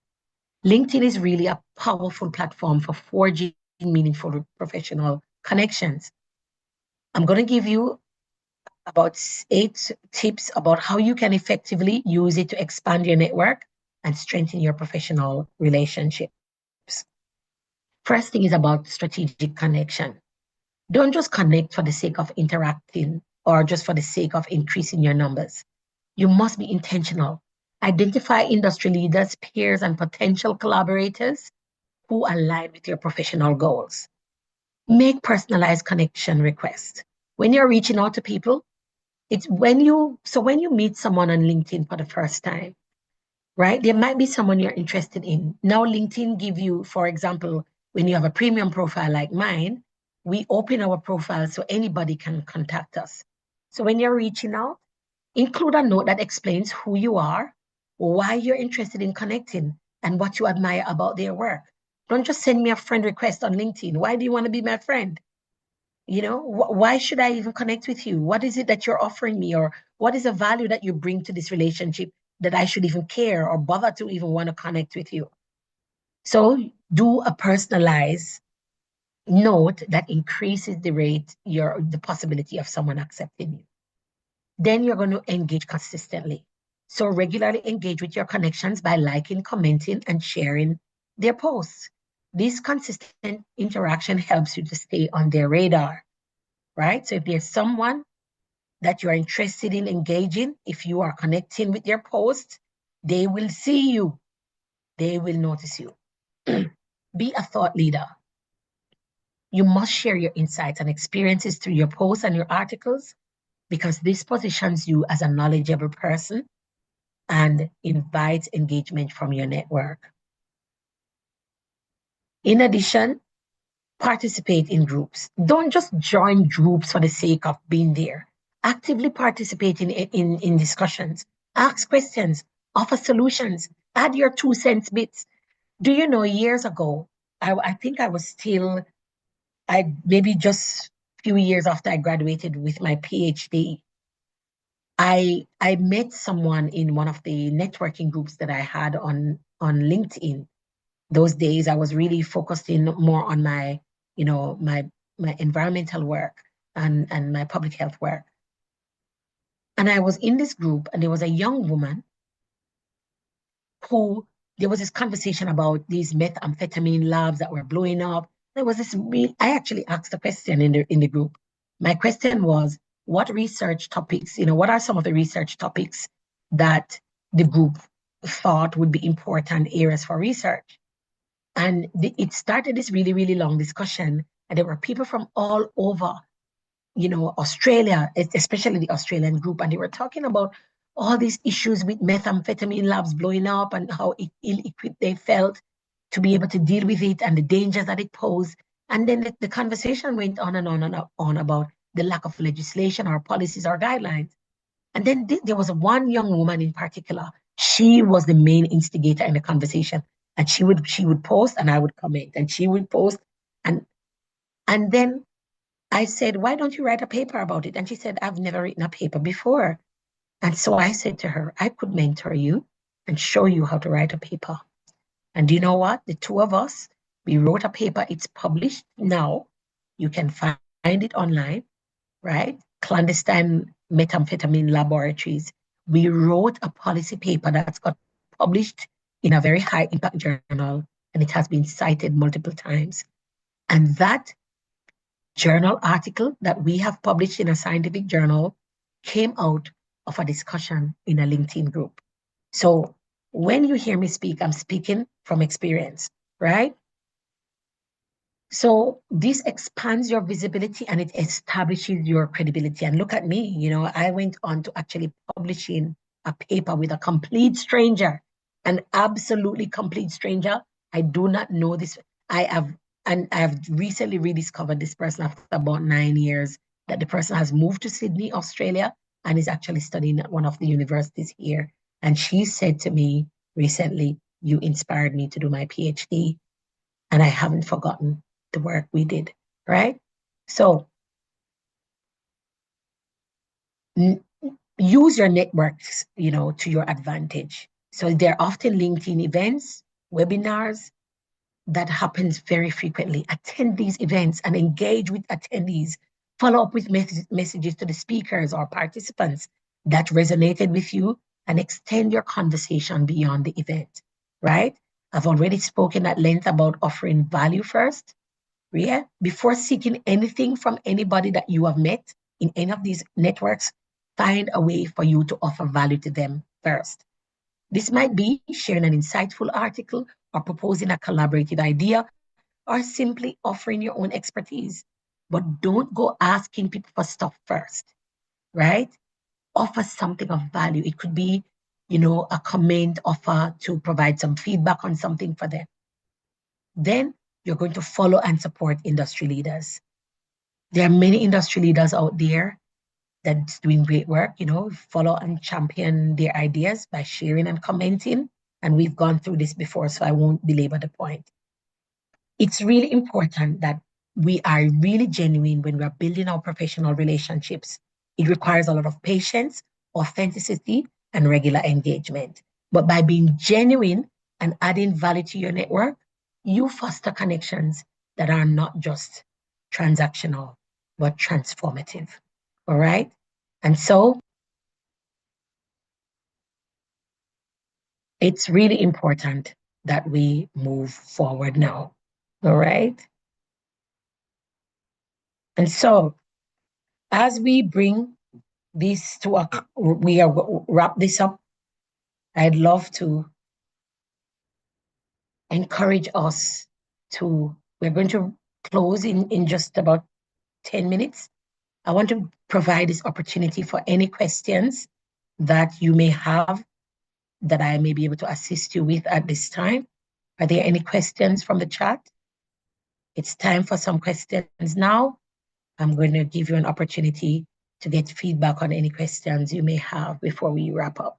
LinkedIn is really a powerful platform for forging meaningful professional connections. I'm going to give you about 8 tips about how you can effectively use it to expand your network and strengthen your professional relationships. First thing is about strategic connection. Don't just connect for the sake of interacting or just for the sake of increasing your numbers. You must be intentional. Identify industry leaders, peers, and potential collaborators who align with your professional goals. Make personalized connection requests. When you're reaching out to people, when you meet someone on LinkedIn for the first time, right? There might be someone you're interested in. Now, LinkedIn give you, for example, when you have a premium profile like mine, we open our profile so anybody can contact us. So when you're reaching out, include a note that explains who you are, why you're interested in connecting, and what you admire about their work. Don't just send me a friend request on LinkedIn. Why do you want to be my friend? Why should I even connect with you? What is it that you're offering me? Or what is the value that you bring to this relationship that I should even care or bother to even want to connect with you? So do a personalized note that increases the possibility of someone accepting you. Then you're going to engage consistently. So regularly engage with your connections by liking, commenting, and sharing their posts. This consistent interaction helps you to stay on their radar, right? So if there's someone that you are interested in engaging, if you are connecting with their posts, they will see you. They will notice you. Be a thought leader. You must share your insights and experiences through your posts and your articles because this positions you as a knowledgeable person and invites engagement from your network. In addition, participate in groups. Don't just join groups for the sake of being there. Actively participate in discussions. Ask questions, offer solutions, add your 2 cents bits. Do you know, years ago, I think I was still, maybe just a few years after I graduated with my PhD, I met someone in one of the networking groups that I had on LinkedIn. Those days I was really focused in more on my, my environmental work and my public health work. And I was in this group and there was a young woman who, there was this conversation about these methamphetamine labs that were blowing up. There was I actually asked a question in the group. My question was, what research topics, what are some of the research topics that the group thought would be important areas for research? And it started this really, really long discussion. And there were people from all over, Australia, especially the Australian group. And they were talking about all these issues with methamphetamine labs blowing up and how ill-equipped they felt to be able to deal with it and the dangers that it posed. And then the conversation went on and on and on about the lack of legislation or policies or guidelines. And then there was one young woman in particular. She was the main instigator in the conversation. And she would post and I would comment. And she would post. And then I said, why don't you write a paper about it? And she said, I've never written a paper before. And so I said to her, I could mentor you and show you how to write a paper. And do you know what? The two of us, we wrote a paper. It's published now. You can find it online, right? Clandestine methamphetamine laboratories. We wrote a policy paper that's got published in a very high impact journal, and it has been cited multiple times. And that journal article that we have published in a scientific journal came out of a discussion in a LinkedIn group. So when you hear me speak, I'm speaking from experience, right? So this expands your visibility and it establishes your credibility. And look at me, I went on to actually publishing a paper with a complete stranger an absolutely complete stranger. I do not know this. I have, and I have recently rediscovered this person after about 9 years, that the person has moved to Sydney, Australia, and is actually studying at one of the universities here. And she said to me recently, "You inspired me to do my PhD, and I haven't forgotten the work we did," right? So use your networks, to your advantage. So there are often LinkedIn events, webinars that happens very frequently. Attend these events and engage with attendees. Follow up with messages to the speakers or participants that resonated with you, and extend your conversation beyond the event, right? I've already spoken at length about offering value first. Yeah. Before seeking anything from anybody that you have met in any of these networks, find a way for you to offer value to them first. This might be sharing an insightful article, or proposing a collaborative idea, or simply offering your own expertise. But don't go asking people for stuff first, right? Offer something of value. It could be, a comment offer to provide some feedback on something for them. Then you're going to follow and support industry leaders. There are many industry leaders out there that's doing great work, follow and champion their ideas by sharing and commenting. And we've gone through this before, so I won't belabor the point. It's really important that we are really genuine when we're building our professional relationships. It requires a lot of patience, authenticity, and regular engagement. But by being genuine and adding value to your network, you foster connections that are not just transactional, but transformative. All right? And so it's really important that we move forward now. All right? And so as we bring this to we are wrap this up, I'd love to encourage us we're going to close in just about 10 minutes. I want to provide this opportunity for any questions that you may have that I may be able to assist you with at this time. Are there any questions from the chat? It's time for some questions now. I'm going to give you an opportunity to get feedback on any questions you may have before we wrap up.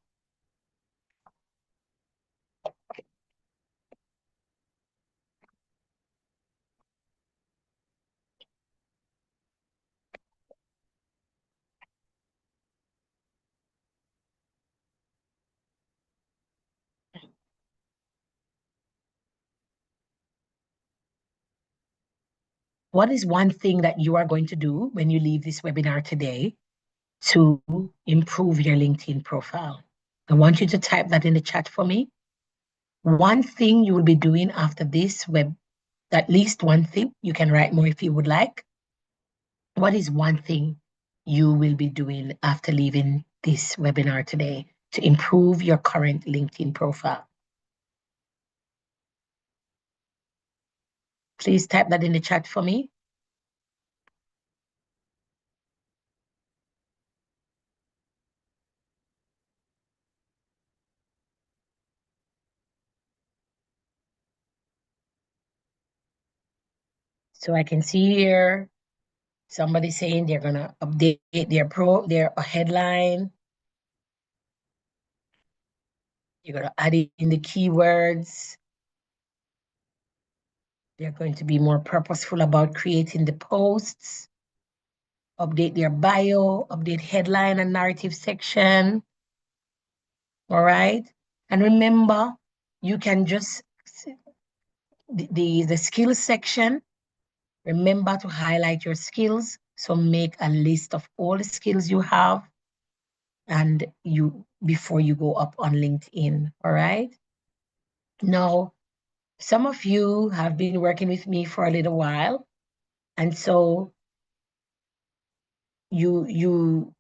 What is one thing that you are going to do when you leave this webinar today to improve your LinkedIn profile? I want you to type that in the chat for me. One thing you will be doing after this at least one thing. You can write more if you would like. What is one thing you will be doing after leaving this webinar today to improve your current LinkedIn profile? Please type that in the chat for me. So I can see here somebody saying they're gonna update their headline. You're gonna add in the keywords. They're going to be more purposeful about creating the posts. Update their bio, update headline and narrative section. All right. And remember, you can just the skills section. Remember to highlight your skills. So make a list of all the skills you have and before you go up on LinkedIn. All right. Now, some of you have been working with me for a little while, and so you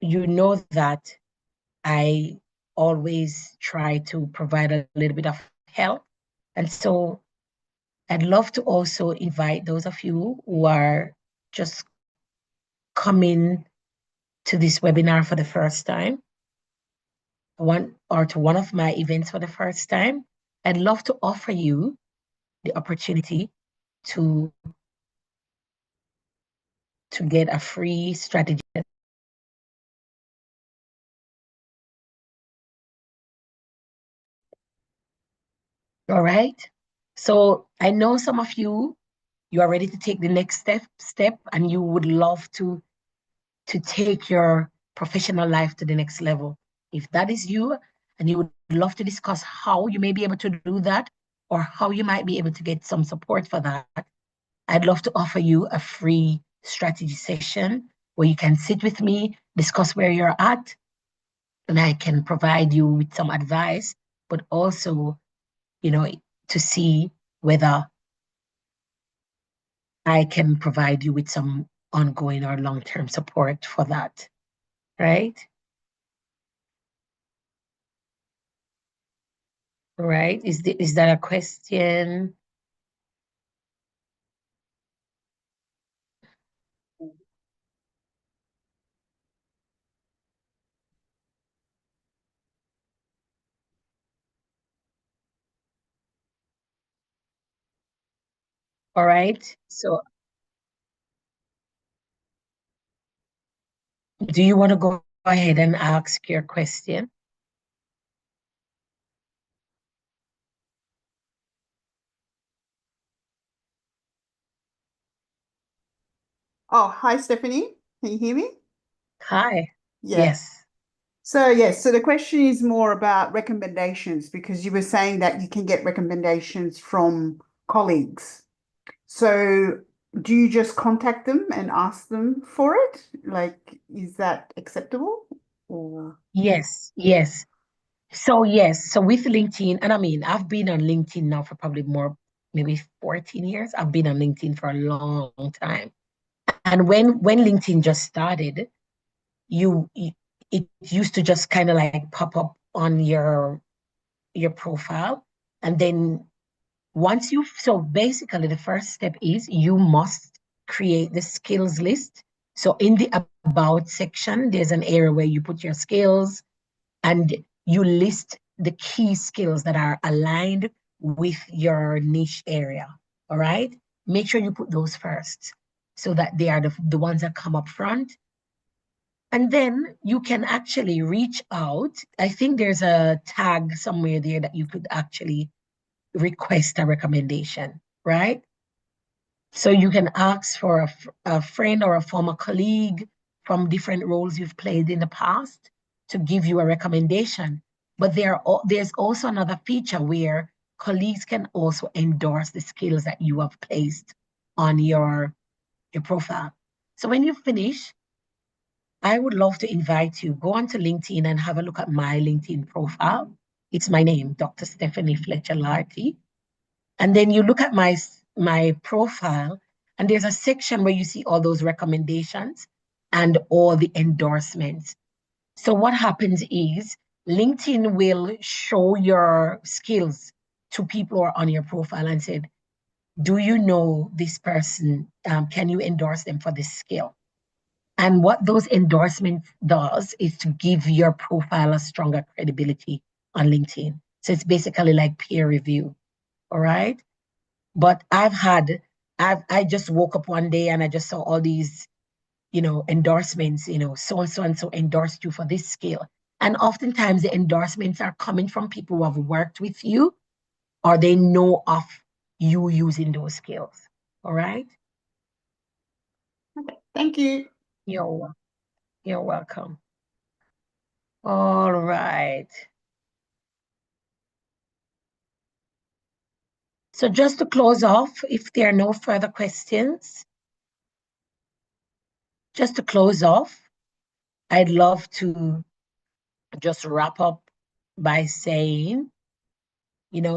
know that I always try to provide a little bit of help. And so I'd love to also invite those of you who are just coming to this webinar for the first time. to one of my events for the first time, I'd love to offer you the opportunity to get a free strategy. All right. So I know some of you are ready to take the next step, and you would love to take your professional life to the next level. If that is you, and you would love to discuss how you may be able to do that, or how you might be able to get some support for that, I'd love to offer you a free strategy session where you can sit with me, discuss where you're at, and I can provide you with some advice, but also, to see whether I can provide you with some ongoing or long-term support for that, right? Right? Is that a question? All right. So do you want to go ahead and ask your question? Oh, hi, Stephanie. Can you hear me? Hi. Yeah. Yes. So, yes, so the question is more about recommendations because you were saying that you can get recommendations from colleagues. So, do you just contact them and ask them for it? Like, is that acceptable? Or Yes. Yes. So yes. So with LinkedIn, and I mean, I've been on LinkedIn now for probably maybe 14 years. I've been on LinkedIn for a long time. And when LinkedIn just started, it used to just kind of like pop up on your profile. And then so basically the first step is you must create the skills list. So in the about section, there's an area where you put your skills, and you list the key skills that are aligned with your niche area. All right. Make sure you put those first so that they are the ones that come up front. And then you can actually reach out. I think there's a tag somewhere there that you could actually request a recommendation, right? So you can ask for a friend or a former colleague from different roles you've played in the past to give you a recommendation. But there's also another feature where colleagues can also endorse the skills that you have placed on your profile. So when you finish, I would love to invite you, go onto LinkedIn and have a look at my LinkedIn profile. It's my name, Dr. Stephanie Fletcher-Lartey. And then you look at my profile, and there's a section where you see all those recommendations and all the endorsements. So what happens is LinkedIn will show your skills to people who are on your profile and said, do you know this person? Can you endorse them for this skill? And what those endorsements does is to give your profile a stronger credibility on LinkedIn. So it's basically like peer review. All right. But I just woke up one day and I just saw all these, endorsements, so and so endorsed you for this skill. And oftentimes the endorsements are coming from people who have worked with you, or they know of you using those skills. All right. okay, thank you. You're, you're welcome. All right. So just to close off, if there are no further questions, just to close off, I'd love to just wrap up by saying,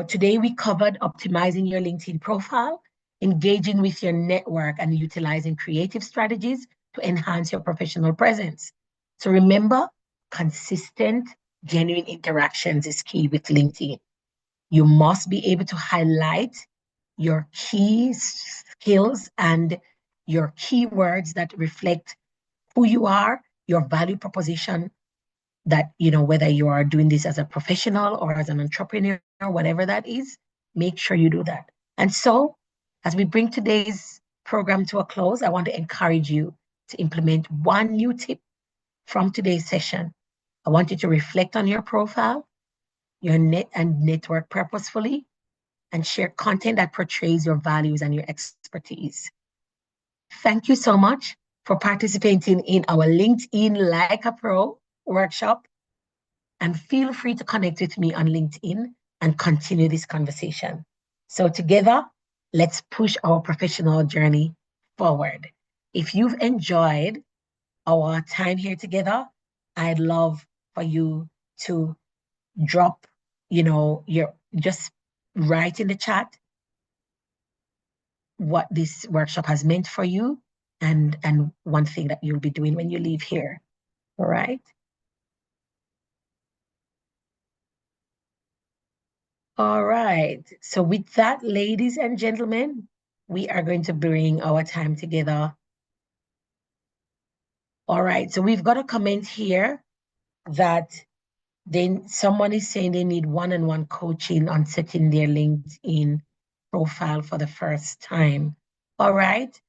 today we covered optimizing your LinkedIn profile, engaging with your network, and utilizing creative strategies to enhance your professional presence. So remember, consistent, genuine interactions is key with LinkedIn. You must be able to highlight your key skills and your keywords that reflect who you are, your value proposition, that, you know, whether you are doing this as a professional or as an entrepreneur, whatever that is, make sure you do that. And so, as we bring today's program to a close, I want to encourage you to implement one new tip from today's session. I want you to reflect on your profile, your network purposefully, and share content that portrays your values and your expertise. Thank you so much for participating in our LinkedIn Like a Pro workshop. And feel free to connect with me on LinkedIn and continue this conversation. So together, let's push our professional journey forward. If you've enjoyed our time here together, I'd love for you to drop, you know, just write in the chat what this workshop has meant for you and one thing that you'll be doing when you leave here. All right. All right. So with that, ladies and gentlemen, we are going to bring our time together. All right. So we've got a comment here that then someone is saying they need one-on-one coaching on setting their LinkedIn profile for the first time. All right.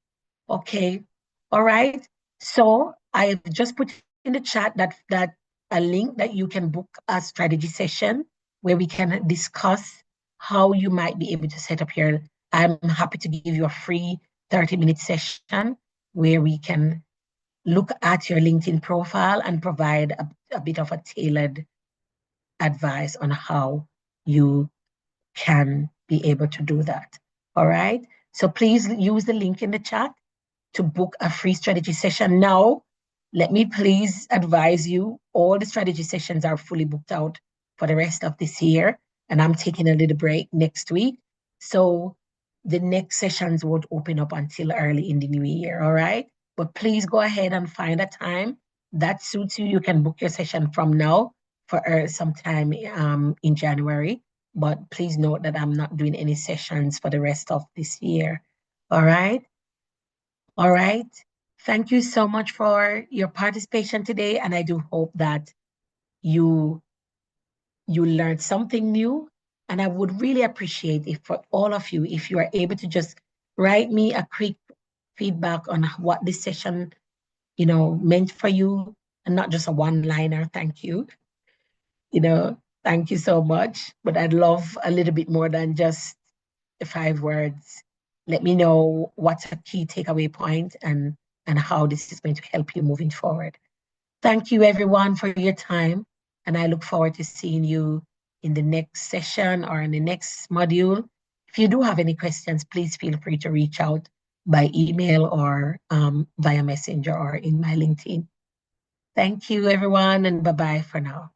Okay. All right. So I've just put in the chat that a link that you can book a strategy session where we can discuss how you might be able to set up your. I'm happy to give you a free 30-minute session where we can look at your LinkedIn profile and provide a bit of a tailored advice on how you can be able to do that. All right. So please use the link in the chat to book a free strategy session. Now, let me please advise you, all the strategy sessions are fully booked out for the rest of this year, and I'm taking a little break next week. So the next sessions won't open up until early in the new year, all right? But please go ahead and find a time that suits you. You can book your session from now for sometime in January. But please note that I'm not doing any sessions for the rest of this year, all right? All right. Thank you so much for your participation today. And I do hope that you learned something new. And I would really appreciate if for all of you, if you are able to just write me a quick feedback on what this session, you know, meant for you, and not just a one-liner, thank you. You know, thank you so much. But I'd love a little bit more than just the 5 words. Let me know what's a key takeaway point and how this is going to help you moving forward. Thank you everyone for your time. And I look forward to seeing you in the next session or in the next module. If you do have any questions, please feel free to reach out by email or via Messenger or in my LinkedIn. Thank you everyone, and bye-bye for now.